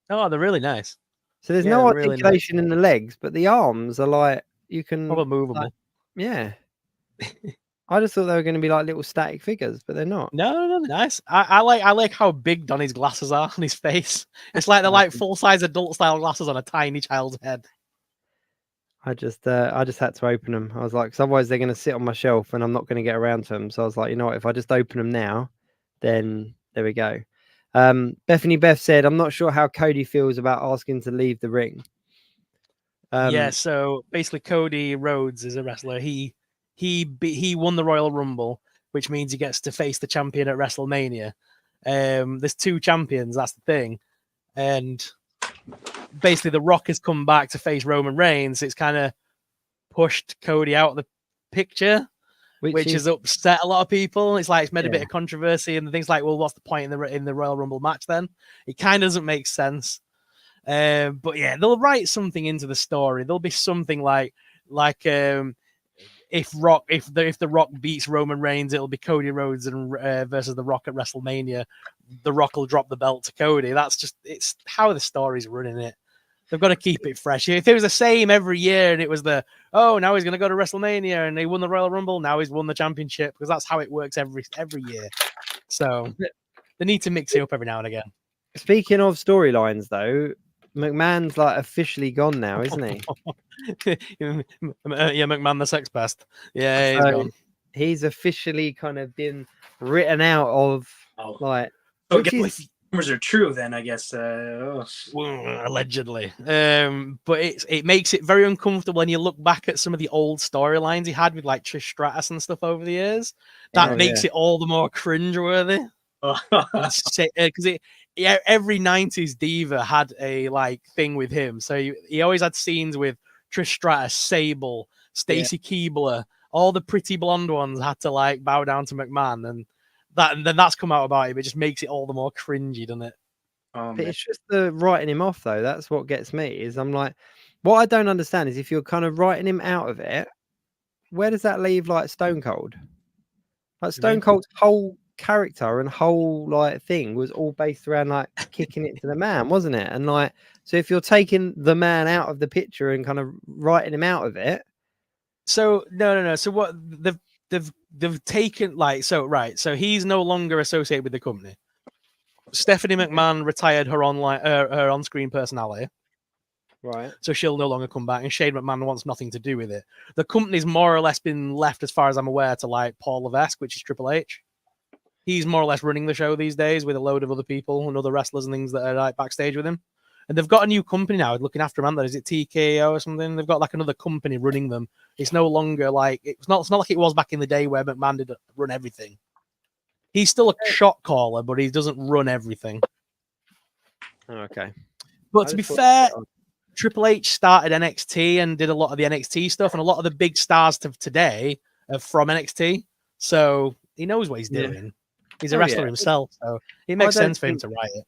Oh, they're really nice. So there's no articulation in the legs, but the arms are like you can probably movable. Like, yeah. I just thought they were going to be like little static figures, but they're not. No, nice. I like how big Donnie's glasses are on his face. It's like they're like full size adult style glasses on a tiny child's head. I just had to open them. I was like, because otherwise they're going to sit on my shelf and I'm not going to get around to them. So I was like, you know what? If I just open them now, then there we go. Bethany Beth said, I'm not sure how Cody feels about asking to leave the ring. So basically Cody Rhodes is a wrestler. He won the Royal Rumble, which means he gets to face the champion at WrestleMania. There's two champions, that's the thing. And basically The Rock has come back to face Roman Reigns. It's kind of pushed Cody out of the picture, which has upset a lot of people. It's like it's made a bit of controversy, and things like, well, what's the point in the Royal Rumble match then? It kind of doesn't make sense. But yeah, they'll write something into the story. There'll be something like if the Rock beats Roman Reigns, it'll be Cody Rhodes and versus The Rock at WrestleMania. The Rock will drop the belt to Cody. It's how the story's running it. They've got to keep it fresh. If it was the same every year and it was now he's going to go to WrestleMania and he won the Royal Rumble, now he's won the championship, because that's how it works every year. So they need to mix it up every now and again. Speaking of storylines, though, McMahon's like officially gone now, isn't he? McMahon the sex pest. Yeah, he's gone. He's officially kind of been written out of rumors are true, then I guess. Allegedly. But it makes it very uncomfortable when you look back at some of the old storylines he had with like Trish Stratus and stuff over the years. That makes it all the more cringeworthy. Because every 90s diva had a thing with him. So he always had scenes with Trish Stratus, Sable, Stacy Keibler, all the pretty blonde ones had to bow down to McMahon, and then that's come out about him. It just makes it all the more cringy, doesn't it? But it's just the writing him off, though. That's what gets me. Is I'm like, what I don't understand is if you're kind of writing him out of it, where does that leave Stone Cold? Stone Cold's whole character and whole thing was all based around kicking it to the man, wasn't it? And so if you're taking the man out of the picture and kind of writing him out of it, so no. So what they've taken so he's no longer associated with the company. Stephanie McMahon retired her her on-screen personality. Right. So she'll no longer come back, and Shane McMahon wants nothing to do with it. The company's more or less been left, as far as I'm aware, to Paul Levesque, which is Triple H. He's more or less running the show these days with a load of other people and other wrestlers and things that are backstage with him. And they've got a new company now looking after him. Is it TKO or something? They've got another company running them. It's no longer it's not like it was back in the day where McMahon did run everything. He's still a shot caller, but he doesn't run everything. Okay. But to be fair, Triple H started NXT and did a lot of the NXT stuff, and a lot of the big stars of today are from NXT. So he knows what he's doing. He's a wrestler himself, so it makes sense for him to write it.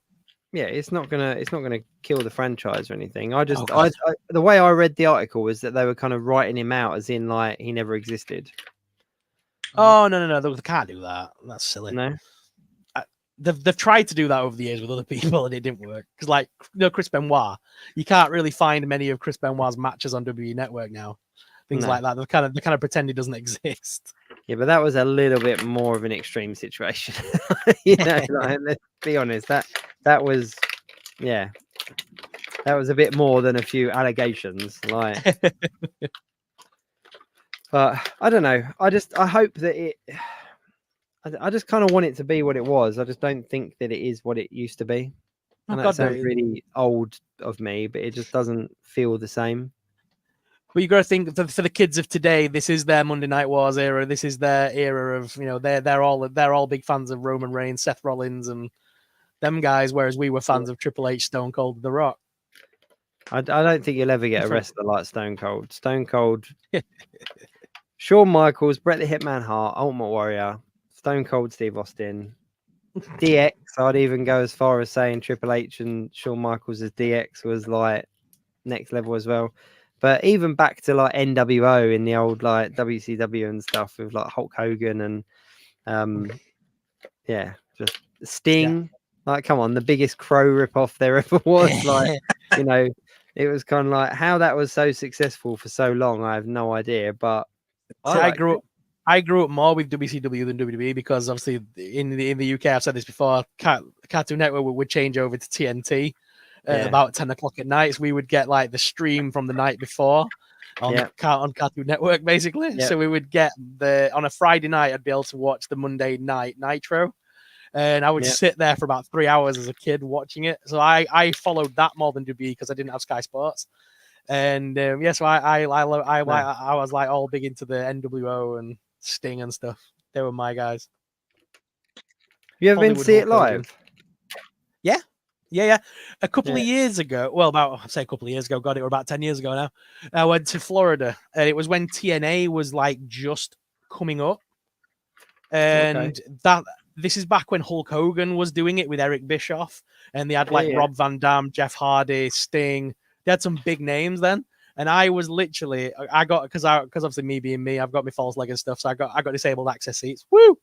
Yeah, it's not gonna kill the franchise or anything. The way I read the article was that they were kind of writing him out as in like he never existed. Oh no, they can't do that. That's silly. No, they've tried to do that over the years with other people and it didn't work. Because like Chris Benoit, you can't really find many of Chris Benoit's matches on WWE Network now. Things like that. They kind of pretend he doesn't exist. Yeah, but that was a little bit more of an extreme situation. You know, like, let's be honest. That was a bit more than a few allegations. Like, but I don't know. I hope that I just kind of want it to be what it was. I just don't think that it is what it used to be. And that sounds really old of me, but it just doesn't feel the same. But you got to think for the kids of today, this is their Monday Night Wars era. This is their era of, you know, they're all big fans of Roman Reigns, Seth Rollins, and them guys. Whereas we were fans of Triple H, Stone Cold, The Rock. I don't think you'll ever get a wrestler like Stone Cold. Stone Cold, Shawn Michaels, Bret the Hitman Hart, Ultimate Warrior, Stone Cold Steve Austin, DX. I'd even go as far as saying Triple H and Shawn Michaels as DX was like next level as well. But even back to like NWO in the old like WCW and stuff with like Hulk Hogan and just Sting. Yeah. Like, come on, the biggest Crow ripoff there ever was. Like, you know, it was kind of like how that was so successful for so long. I have no idea. But I grew up more with WCW than WWE because obviously in the UK, I've said this before, Cartoon Network would change over to TNT. About 10 o'clock at night, so we would get like the stream from the night before on Cartoon Network, basically. Yep. So we would get on a Friday night, I'd be able to watch the Monday night Nitro, and I would sit there for about 3 hours as a kid watching it. So I followed that more than WWE because I didn't have Sky Sports, and so I was like all big into the NWO and Sting and stuff. They were my guys. You ever been to see it live? Yeah. A couple of years ago, well, about 10 years ago now, I went to Florida, and it was when TNA was like just coming up, and this is back when Hulk Hogan was doing it with Eric Bischoff, and they had like Rob Van Dam, Jeff Hardy, Sting. They had some big names then, and I was literally because obviously me being me, I've got my false leg and stuff, so I got disabled access seats. Woo!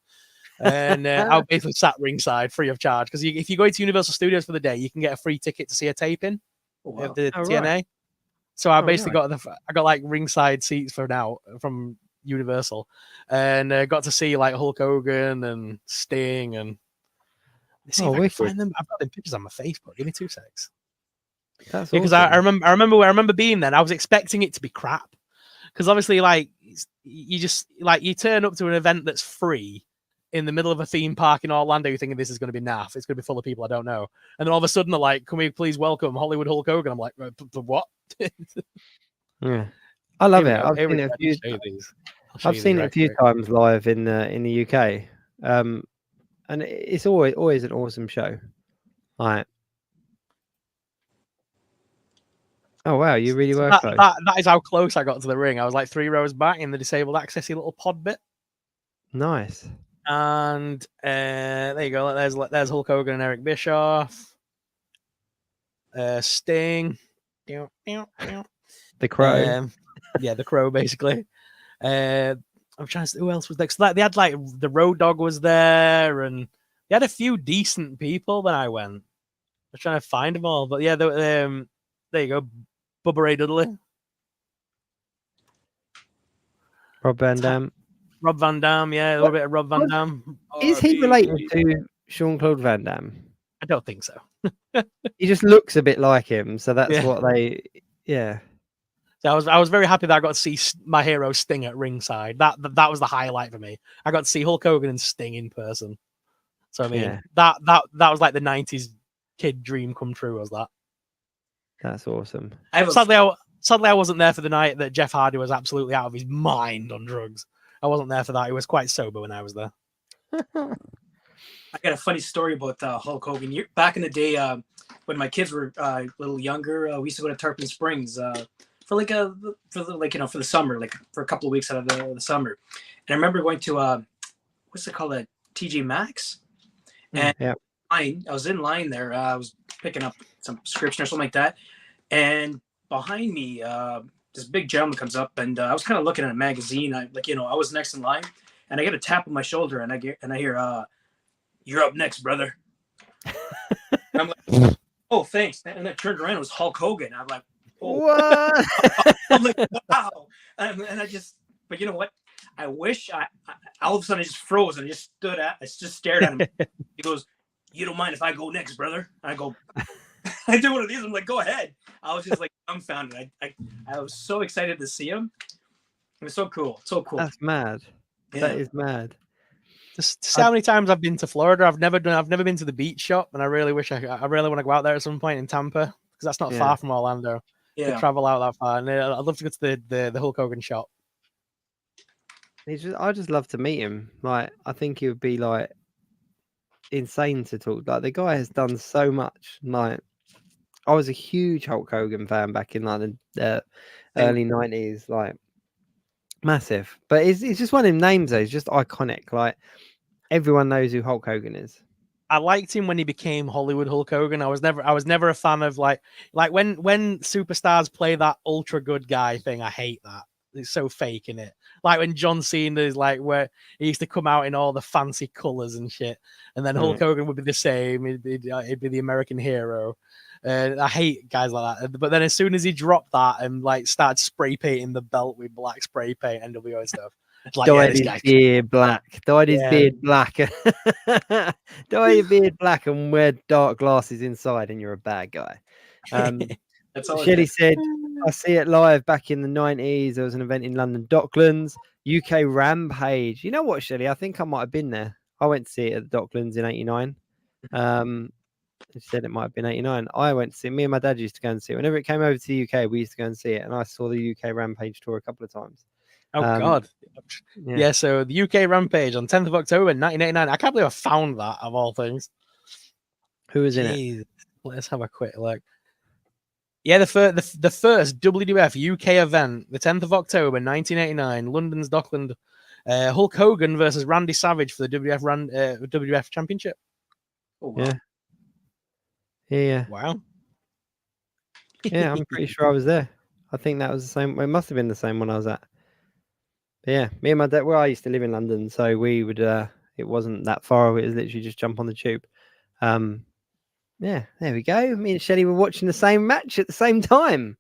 And I basically sat ringside free of charge because if you go into Universal Studios for the day, you can get a free ticket to see a taping of the TNA. Right. So I basically got like ringside seats for now from Universal, and got to see like Hulk Hogan and Sting and see if I can find them. I've got them pictures on my Facebook. Give me 2 secs. That's because awesome. I remember being there. And I was expecting it to be crap because obviously like you just like you turn up to an event that's free in the middle of a theme park in Orlando, you're thinking this is going to be naff. It's going to be full of people I don't know. And then all of a sudden they're like, can we please welcome Hollywood Hulk Hogan? I'm like, what? Yeah. I love it. I've seen it a few times live in the UK. And it's always an awesome show. All right. Oh, wow. You really were close. That is how close I got to the ring. I was like 3 rows back in the disabled accessy little pod bit. Nice. And there you go. There's Hulk Hogan and Eric Bischoff. Sting. The Crow. The Crow, basically. I'm trying to see who else was there. So they had like the Road Dogg was there, and they had a few decent people when I went. I was trying to find them all, but yeah, there you go. Bubba Ray Dudley. Rob Van Dam. Rob Van Dam, a little bit of Rob Van Dam. Is he related to Jean-Claude Van Damme? I don't think so. He just looks a bit like him, so that's what they. Yeah. So I was very happy that I got to see my hero Sting at ringside. That was the highlight for me. I got to see Hulk Hogan and Sting in person. So I mean, that was like the '90s kid dream come true. Was that? That's awesome. Sadly, I wasn't there for the night that Jeff Hardy was absolutely out of his mind on drugs. I wasn't there for that. He was quite sober when I was there. I got a funny story about Hulk Hogan. Back in the day, when my kids were a little younger, we used to go to Tarpon Springs for like for the summer, like for a couple of weeks out of the summer. And I remember going to what's it called, a TJ Maxx, and Yeah. I was in line there. I was picking up some prescription or something like that, and behind me, this big gentleman comes up, and I was kind of looking at a magazine. I was next in line, and I get a tap on my shoulder, and I hear, "You're up next, brother." And I'm like, "Oh, thanks." And I turned around, it was Hulk Hogan. I'm like, "Oh." What? I'm like, "Wow." And I just, but you know what? I wish I all of a sudden I just froze and I just stared at him. He goes, "You don't mind if I go next, brother?" And I go, I do one of these. I'm like, "Go ahead." I was just like dumbfounded. I was so excited to see him. It was so cool. So cool. That's mad. Yeah. That is mad. Just how many times I've been to Florida. I've never been to the beach shop, and I really wish I really want to go out there at some point in Tampa, because that's not far from Orlando. Yeah. To travel out that far, and I'd love to go to the Hulk Hogan shop. I just love to meet him. Like, I think he would be like insane to talk. Like, the guy has done so much. Like, I was a huge Hulk Hogan fan back in like the early 90s. Like, massive. But it's just one of them names though. It's just iconic. Like, everyone knows who Hulk Hogan is. I liked him when he became Hollywood Hulk Hogan. I was never a fan of like when superstars play that ultra good guy thing. I hate that. It's so fake in it. Like when John Cena is like, where he used to come out in all the fancy colors and shit, and then Hulk Hogan would be the same. He'd be the American hero. I hate guys like that. But then as soon as he dropped that and like started spray painting the belt with black spray paint, NWO and stuff, like, Dyed his beard black. Dyed his beard black. Dye your beard black and wear dark glasses inside, and you're a bad guy. That's all. Shelly said, "I see it live back in the 90s. There was an event in London Docklands, UK Rampage." You know what, Shelly? I think I might have been there. I went to see it at the Docklands in '89. She said it might have been '89. I went to see it. Me and my dad used to go and see it. Whenever it came over to the UK, we used to go and see it. And I saw the UK Rampage tour a couple of times. Oh, God. Yeah, so the UK Rampage on 10th of October 1989. I can't believe I found that, of all things. Who was in it? Let's have a quick look. Yeah, the first WWF UK event, the 10th of October 1989, London's Dockland. Hulk Hogan versus Randy Savage for the WWF Championship. Oh, wow. Yeah. Wow. Yeah, I'm pretty sure I was there. I think that was the same. It must have been the same one I was at. But yeah, me and my dad. Well, I used to live in London, so we would. It wasn't that far away. It was literally just jump on the tube. Yeah, there we go. Me and Shelly were watching the same match at the same time.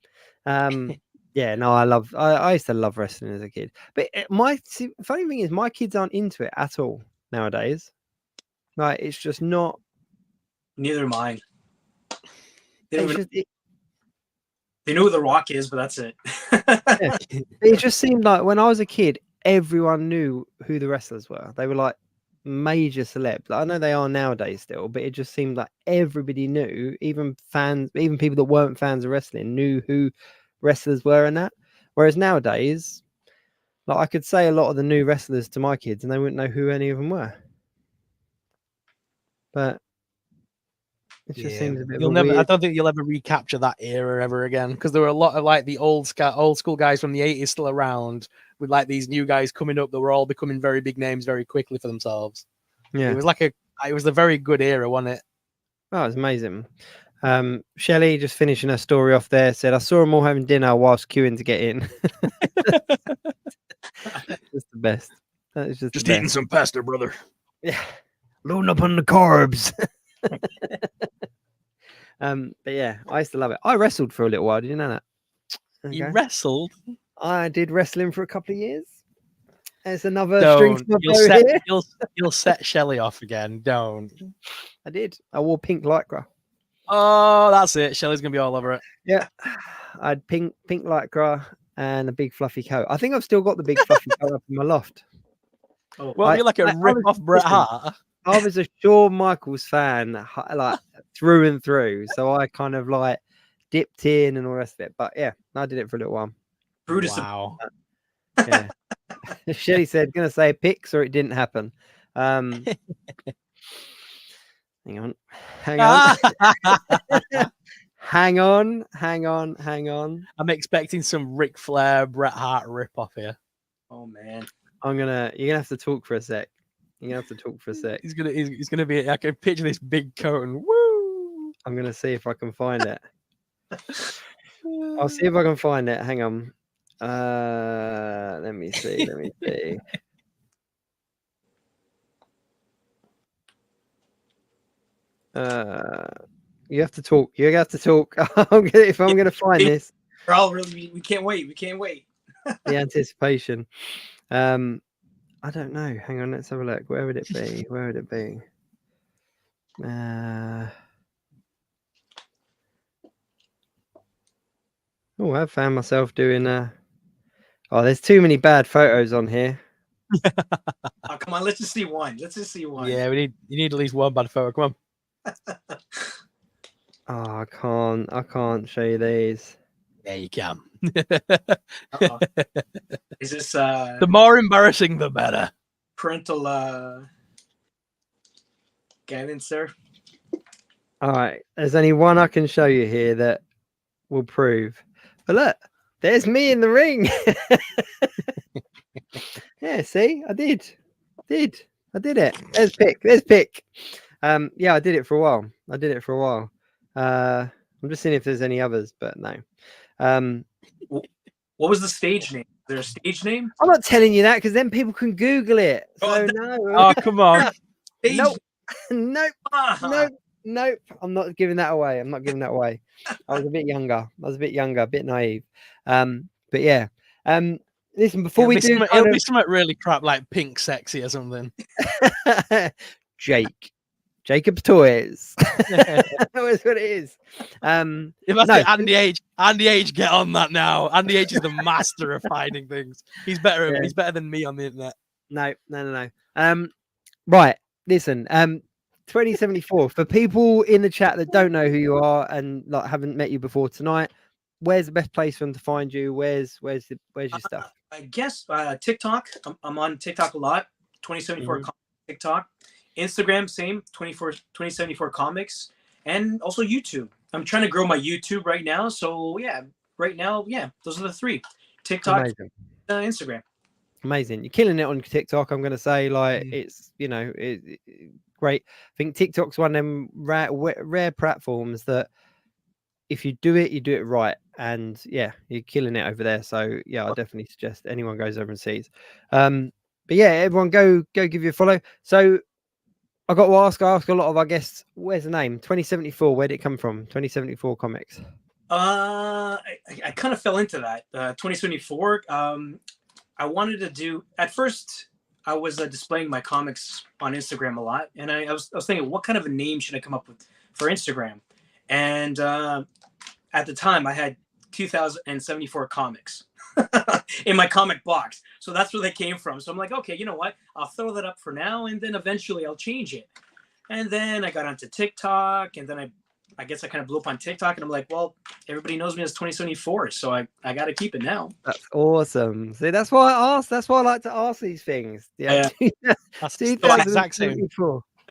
Yeah, no, I used to love wrestling as a kid. But funny thing is, my kids aren't into it at all nowadays. Like, it's just not. Neither am I. They It know who The Rock is, but that's it. Yeah. It just seemed like when I was a kid, everyone knew who the wrestlers were. They were like major celebs. I know they are nowadays still, but it just seemed like everybody knew, even fans, even people that weren't fans of wrestling knew who wrestlers were and that. Whereas nowadays, like, I could say a lot of the new wrestlers to my kids and they wouldn't know who any of them were. But it just seems a bit weird. I don't think you'll ever recapture that era ever again, because there were a lot of like the old school guys from the 80s still around, with like these new guys coming up that were all becoming very big names very quickly for themselves. Yeah, it was a very good era, wasn't it? Oh, it's amazing. Shelley, just finishing her story off there, said, "I saw them all having dinner whilst queuing to get in." Just the best. That is just eating some pasta, brother. Yeah, loading up on the carbs. But yeah, I used to love it. I wrestled for a little while. Did you know that? Okay. You wrestled? I did wrestling for a couple of years. It's another string to my bow here. You'll set Shelley off again. Don't. I did. I wore pink lycra. Oh, that's it. Shelley's gonna be all over it. Yeah, I had pink lycra and a big fluffy coat. I think I've still got the big fluffy coat up in my loft. Oh, well, you're like a rip-off Bret Hart. I was a Shawn Michaels fan, like through and through. So I kind of like dipped in and all the rest of it. But yeah, I did it for a little while. Brutus. Wow. Yeah. Shelly said, "Gonna say picks or it didn't happen." Hang on. hang on. I'm expecting some Ric Flair, Bret Hart rip off here. Oh man. You're gonna have to talk for a sec. He's gonna be. I can picture this big coat and woo. I'm gonna see if I can find it. I'll see if I can find it. Hang on. Let me see. You have to talk. If I'm gonna find this. We're all really. We can't wait. The anticipation. I don't know. Hang on. Let's have a look. Where would it be? Oh, I found myself doing. Oh, there's too many bad photos on here. Oh, come on. Let's just see one. Yeah, you need at least one bad photo. Come on. Oh, I can't show you these. Yeah, you can. Is this the more embarrassing the better? Parental guidance, sir? All right, there's only one I can show you here that will prove. But look, there's me in the ring. Yeah, see, I did it. There's pick. Yeah, I did it for a while. I'm just seeing if there's any others, but no. What was the stage name? Is there a stage name? I'm not telling you that because then people can Google it. So no. Oh, come on. Nope. Nope. I'm not giving that away. I was a bit younger, a bit naive. But yeah. Listen, before we do, it'll be something really crap like Pink Sexy or something. Jacob's Toys. That's what it is. If I say Andy H, get on that now. Andy H is the master of finding things. He's better. Yeah. He's better than me on the internet. No. Right. Listen. 2074. For people in the chat that don't know who you are and like haven't met you before tonight, where's the best place for them to find you? Where's your stuff? I guess TikTok. I'm on TikTok a lot. 2074 TikTok. Instagram, same 2074 comics, and also YouTube. I'm trying to grow my YouTube right now. So yeah, those are the three: TikTok, Instagram. Amazing. You're killing it on TikTok. I'm going to say it's great. I think TikTok's one of them rare platforms that if you do it right, and yeah, you're killing it over there. So yeah, I definitely suggest anyone goes over and sees. But yeah, everyone go give you a follow. So I got to ask a lot of our guests, where's the name? 2074, where did it come from? 2074 Comics. I kind of fell into that. 2074. I wanted to do, at first, I was displaying my comics on Instagram a lot. And I was thinking, what kind of a name should I come up with for Instagram? And at the time, I had 2074 comics in my comic box. So that's where they came from. So I'm like, okay, you know what? I'll throw that up for now, and then eventually I'll change it. And then I got onto TikTok, and then I guess I kind of blew up on TikTok, and I'm like, well, everybody knows me as 2074, so I got to keep it now. That's awesome. See, that's why I asked. That's why I like to ask these things. Yeah. That's the exact same.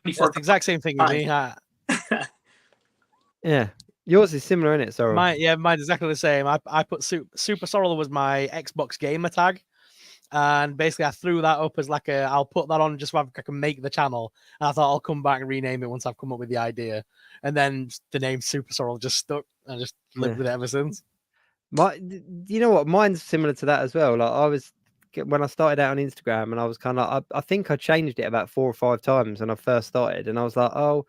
That's the exact same thing with me. Yeah. Yours is similar, isn't it, Sorrell? Mine's exactly the same. I put SuperSorrell was my Xbox gamer tag, and basically I threw that up as like I'll put that on just so I can make the channel. And I thought I'll come back and rename it once I've come up with the idea. And then the name SuperSorrell just stuck. I just lived with it ever since. You know what? Mine's similar to that as well. Like when I started out on Instagram, and I was kind of I think I changed it about 4 or 5 times when I first started, and I was like, oh,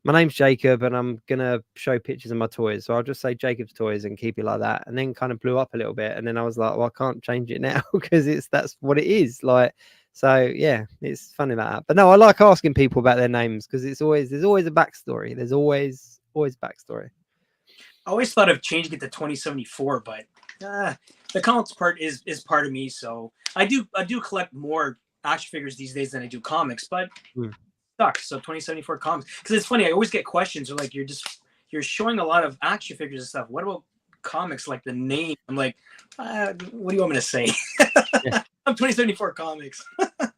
my name's Jacob, and I'm gonna show pictures of my toys, so I'll just say Jacob's Toys and keep it like that. And then kind of blew up a little bit, and then I was like, well, I can't change it now because that's what it is. Like, so yeah, it's funny like that. But no, I like asking people about their names because there's always a backstory. There's always backstory. I always thought of changing it to 2074, but the comics part is part of me. So I do collect more action figures these days than I do comics, but. So 2074 comics, because it's funny, I always get questions or like you're showing a lot of action figures and stuff, what about comics, like the name? I'm like, what do you want me to say? I'm 2074 comics.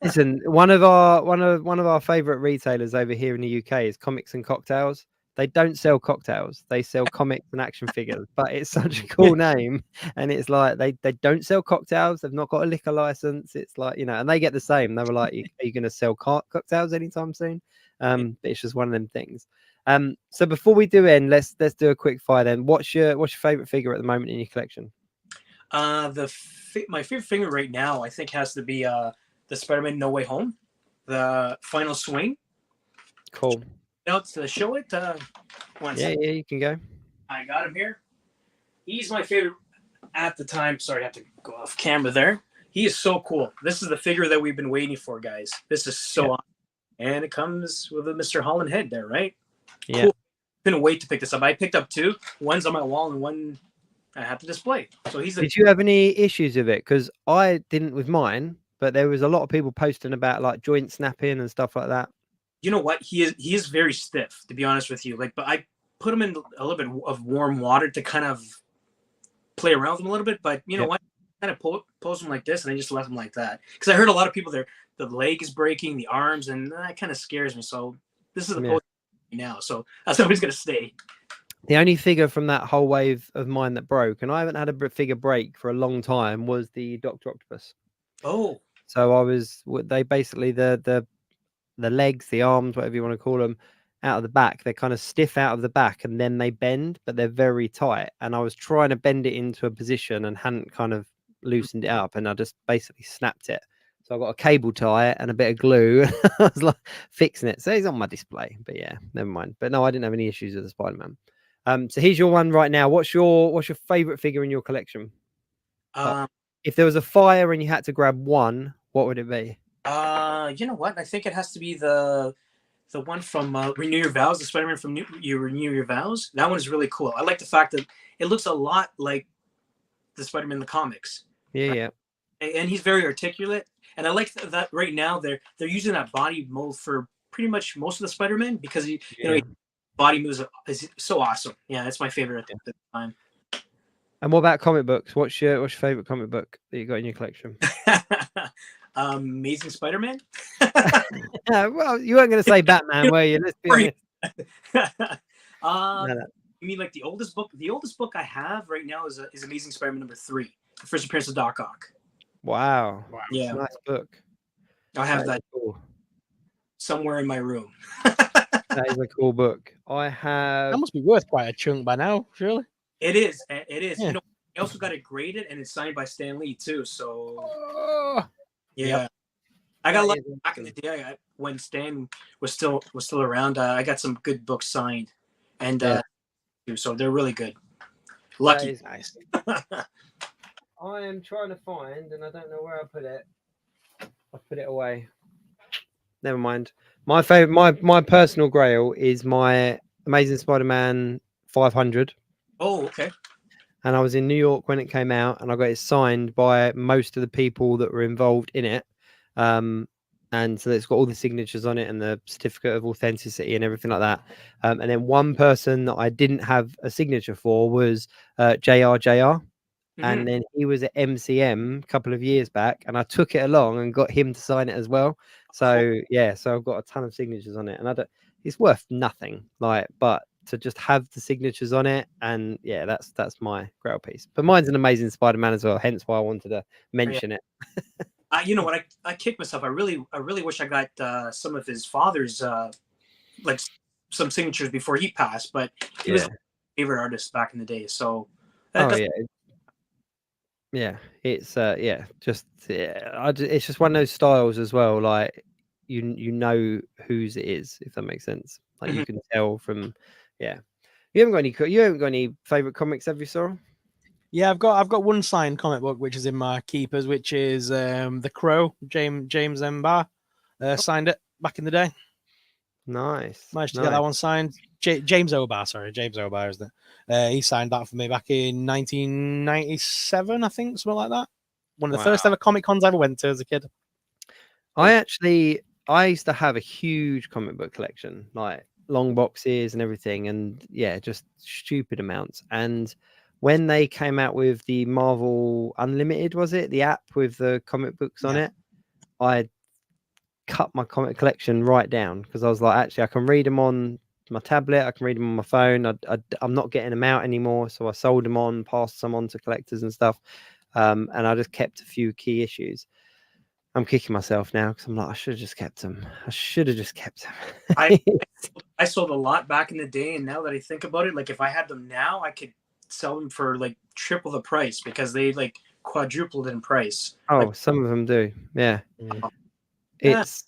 Listen, one of our favorite retailers over here in the UK is Comics and Cocktails. They don't sell cocktails. They sell comics and action figures. But it's such a cool name, and it's like they don't sell cocktails. They've not got a liquor license. It's like, you know, and they get the same. They were like, "Are you going to sell cocktails anytime soon?" But it's just one of them things. So before we do end, let's do a quick fire then. What's your favorite figure at the moment in your collection? My favorite figure right now, I think, has to be the Spider-Man No Way Home, the final swing. Cool. Now to show it. Yeah, you can go. I got him here. He's my favorite at the time. Sorry, I have to go off camera there. He is so cool. This is the figure that we've been waiting for, guys. This is so awesome. And it comes with a Mr. Holland head there, right? Yeah. Cool. Couldn't wait to pick this up. I picked up 2. One's on my wall and one I have to display. So he's. Did you have any issues with it? Because I didn't with mine, but there was a lot of people posting about like joint snapping and stuff like that. You know what? He is very stiff, to be honest with you. Like, but I put him in a little bit of warm water to kind of play around with him a little bit. But you know what? I kind of pose him like this, and I just left him like that because I heard a lot of people there. The leg is breaking, the arms, and that kind of scares me. So this is the pose now. So that's how he's gonna stay. The only figure from that whole wave of mine that broke, and I haven't had a figure break for a long time, was the Dr. Octopus. Oh. So they basically the legs, the arms, whatever you want to call them, out of the back, they're kind of stiff out of the back and then they bend, but they're very tight. And I was trying to bend it into a position and hadn't kind of loosened it up, and I just basically snapped it. So I got a cable tie and a bit of glue. I was like fixing it. So he's on my display, but yeah, never mind. But no, I didn't have any issues with the Spider-Man. So here's your one right now. What's your favorite figure in your collection? If there was a fire and you had to grab one, what would it be? You know what? I think it has to be the one from Renew Your Vows, the Spider-Man from Renew Your Vows. That one is really cool. I like the fact that it looks a lot like the Spider-Man in the comics. Yeah. And he's very articulate. And I like that right now they're using that body mold for pretty much most of the Spider-Man because you know, body moves is so awesome. Yeah, that's my favorite at the time. And what about comic books? What's your favorite comic book that you got in your collection? Amazing Spider-Man. Well, you weren't going to say Batman, were you? Let's be honest. You mean like the oldest book? The oldest book I have right now is Amazing Spider-Man #3, the first appearance of Doc Ock. Wow. Yeah, nice book. I have that somewhere in my room. That is a cool book. That must be worth quite a chunk by now, surely. It is. Yeah. You know, I also got it graded and it's signed by Stan Lee too. So yeah, I got lucky back in the day when Stan was still around. I got some good books signed, and so they're really good. Lucky. That is nice. I am trying to find, and I don't know where I put it. I put it away. Never mind. My favorite, my personal grail is my Amazing Spider-Man 500. Oh, okay. And I was in New York when it came out, and I got it signed by most of the people that were involved in it. And so it's got all the signatures on it and the certificate of authenticity and everything like that. And then one person that I didn't have a signature for was JR. And then he was at MCM a couple of years back, and I took it along and got him to sign it as well. So so I've got a ton of signatures on it, and it's worth nothing, but to just have the signatures on it, and that's my grail piece. But mine's an Amazing Spider-Man as well, hence why I wanted to mention it. You know what? I kicked myself. I really wish I got some of his father's like some signatures before he passed, but he was my favorite artist back in the day. So it's it's just one of those styles as well. Like you know whose it is, if that makes sense. Like you can tell from You haven't got any favorite comics, have you, Sorrell? Yeah, I've got one signed comic book which is in my keepers, which is The Crow. James M. Barr signed it back in the day. Nice. Managed to get that one signed. James O'Barr, is it? He signed that for me back in 1997, I think, something like that. One of the first ever Comic Cons I ever went to as a kid. I used to have a huge comic book collection, like long boxes and everything, and just stupid amounts. And when they came out with the Marvel Unlimited, was it the app with the comic books on it, I cut my comic collection right down because I was like, actually, I can read them on my tablet. I can read them on my phone. I'm not getting them out anymore, so I sold them on, passed some on to collectors and stuff. And I just kept a few key issues. I'm kicking myself now because I'm like, I should have just kept them. I should have just kept them. I sold a lot back in the day, and now that I think about it, like if I had them now, I could sell them for like triple the price because they like quadrupled in price. Oh, Like, some of them do. Yeah. Yeah. It's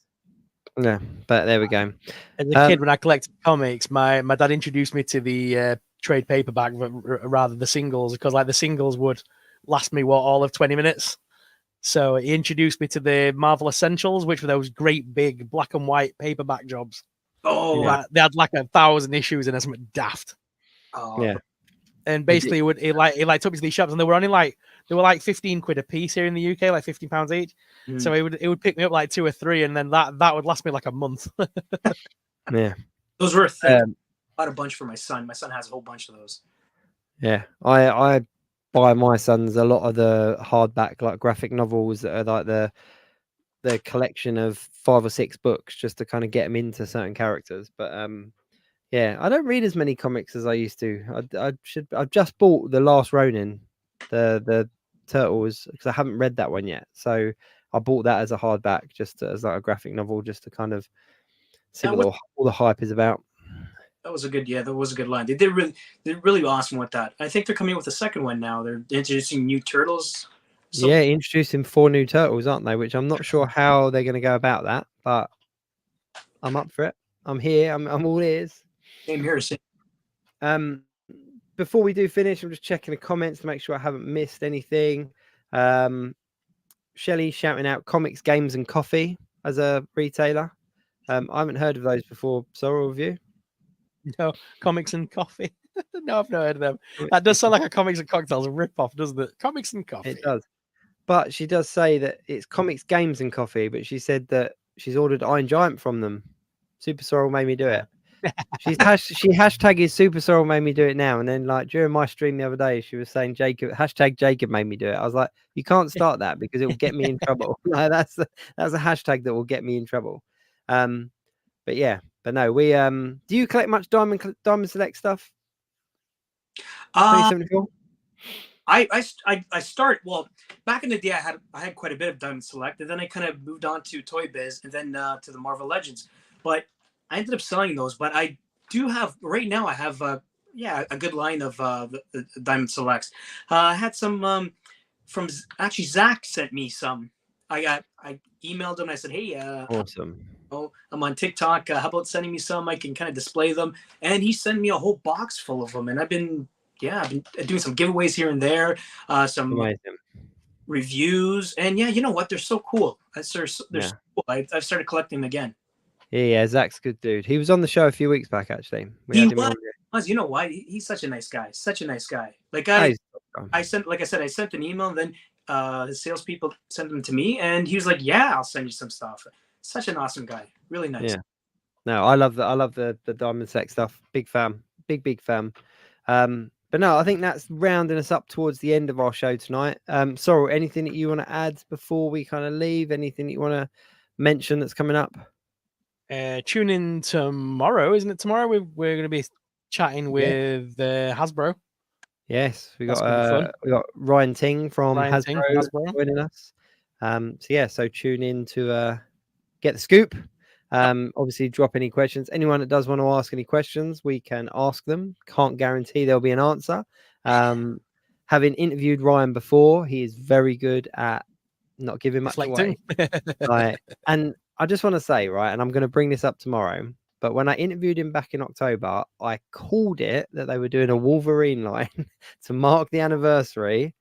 yeah, but there we go. As a kid, when I collected comics, my dad introduced me to the trade paperback rather the singles, because like the singles would last me all of 20 minutes. So he introduced me to the Marvel Essentials, which were those great big black and white paperback jobs. oh, Yeah. They had like 1,000 issues in it, something daft. oh, Yeah. And basically, he took me to these shops, and they were only like 15 quid a piece here in the UK, like £15 each. Mm. So it would pick me up like 2 or 3, and then that would last me like a month. Yeah. those were a thing. I bought a bunch for my son. My son has a whole bunch of those. Yeah. I buy my sons a lot of the hardback like graphic novels that are like the collection of 5 or 6 books just to kind of get them into certain characters. But yeah, I don't read as many comics as I used to. I've just bought The Last Ronin, the Turtles, because I haven't read that one yet. So I bought that as a hardback, just as like a graphic novel, just to kind of see what all the hype is about. That was a good, that was a good line. They're really awesome with that. I think they're coming with a second one now. They're introducing new turtles. So, Yeah, introducing 4 new turtles, aren't they? Which I'm not sure how they're going to go about that, but I'm up for it. I'm here. I'm all ears. same here. Before we do finish, I'm just checking the comments to make sure I haven't missed anything. Shelley shouting out comics, games, and coffee as a retailer. I haven't heard of those before. Sorrel, have you? No, comics and coffee. No, I've not heard of them. That does sound like a comics and cocktails rip-off, doesn't it? Comics and coffee. It does. But she does say that it's comics, games, and coffee. But she said that she's ordered Iron Giant from them. SuperSorrell made me do it. She hashtagged SuperSorrell made me do it now. And then like during my stream the other day, she was saying Jacob made me do it. I was like, you can't start that because it will get me in trouble. No, that's a hashtag that will get me in trouble. But yeah, but no, we do you collect much Diamond Select stuff? 2074? I start back in the day. I had quite a bit of Diamond Select, and then I kind of moved on to Toy Biz, and then to the Marvel Legends. But I ended up selling those. But I do have right now. I have a good line of the Diamond Selects. I had some from actually Zach sent me some. I emailed him. I said, hey, awesome. I'm on TikTok. How about sending me some? I can kind of display them. And he sent me a whole box full of them. And I've been doing some giveaways here and there, some amazing reviews. And yeah, you know what? They're so cool. They're so cool. I've started collecting them again. Yeah, Zach's a good dude. He was on the show a few weeks back, actually. He was. You know why? He's such a nice guy. Such a nice guy. Like I sent an email, and then his salespeople sent them to me, and he was like, "Yeah, I'll send you some stuff." Such an awesome guy. Really nice. Yeah. No, I love the Diamond Select stuff. Big fan. Big fan. But no, I think that's rounding us up towards the end of our show tonight. Sorrel, anything that you want to add before we kind of leave? Anything that you want to mention that's coming up? Tune in tomorrow, isn't it? Tomorrow we're going to be chatting with Hasbro. Yes, we got Ryan Ting from Hasbro joining us. So tune in to get the scoop. Obviously drop any questions. Anyone that does want to ask any questions, we can ask them. Can't guarantee there'll be an answer. Having interviewed Ryan before, he is very good at not giving much away. Right. And I just want to say, right, and I'm going to bring this up tomorrow, but when I interviewed him back in October, I called it that they were doing a Wolverine line to mark the anniversary,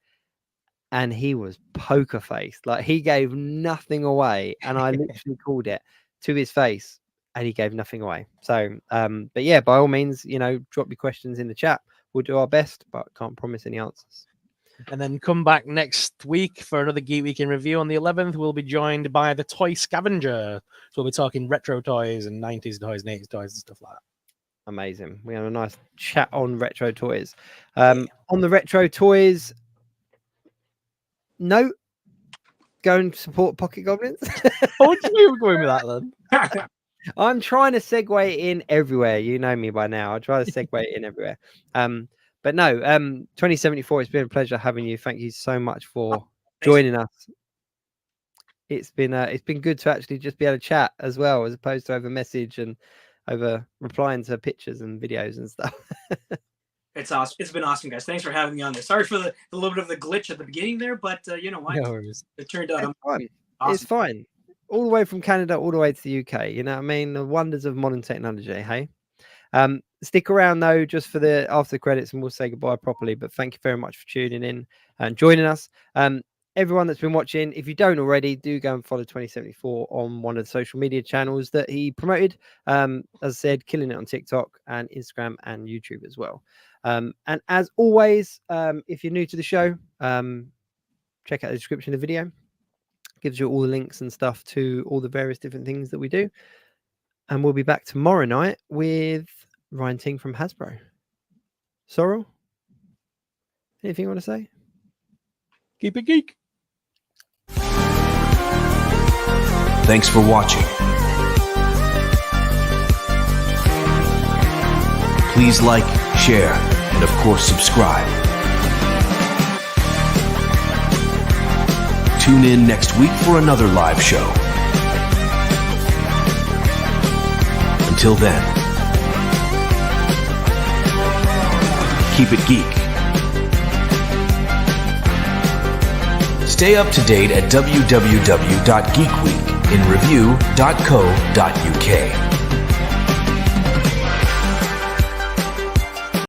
and he was poker faced. Like he gave nothing away, and I literally called it to his face, and he gave nothing away. So, but yeah, by all means, drop your questions in the chat. We'll do our best, but can't promise any answers. And then come back next week for another Geek Week in Review. On the 11th, we'll be joined by the Toy Scavenger. So we'll be talking retro toys and 90s toys and 80s toys and stuff like that. Amazing. We have a nice chat on retro toys. On the retro toys note, go and support Pocket Goblins. What do you mean we're going with that then? I'm trying to segue in everywhere. You know me by now. I try to segue in everywhere. But no, 2074. It's been a pleasure having you. Thank you so much for joining us. It's been good to actually just be able to chat as well, as opposed to over message and over replying to pictures and videos and stuff. It's awesome. It's been awesome, guys. Thanks for having me on there. Sorry for the little bit of the glitch at the beginning there, but you know what? No worries. It turned out Awesome. awesome. It's fine. All the way from Canada, all the way to the UK. You know what I mean? The wonders of modern technology, hey? Stick around though, just for the after credits, and we'll say goodbye properly. But thank you very much for tuning in and joining us. Everyone that's been watching, if you don't already, do go and follow 2074 on one of the social media channels that he promoted. As I said, killing it on TikTok and Instagram and YouTube as well. And as always, if you're new to the show, check out the description of the video. Gives you all the links and stuff to all the various different things that we do. And we'll be back tomorrow night with Ryan Ting from Hasbro. Sorrel, anything you want to say? Keep it geek. Thanks for watching. Please like, share, and of course subscribe. Tune in next week for another live show. Until then, keep it geek. Stay up to date at www.geekweekinreview.co.uk.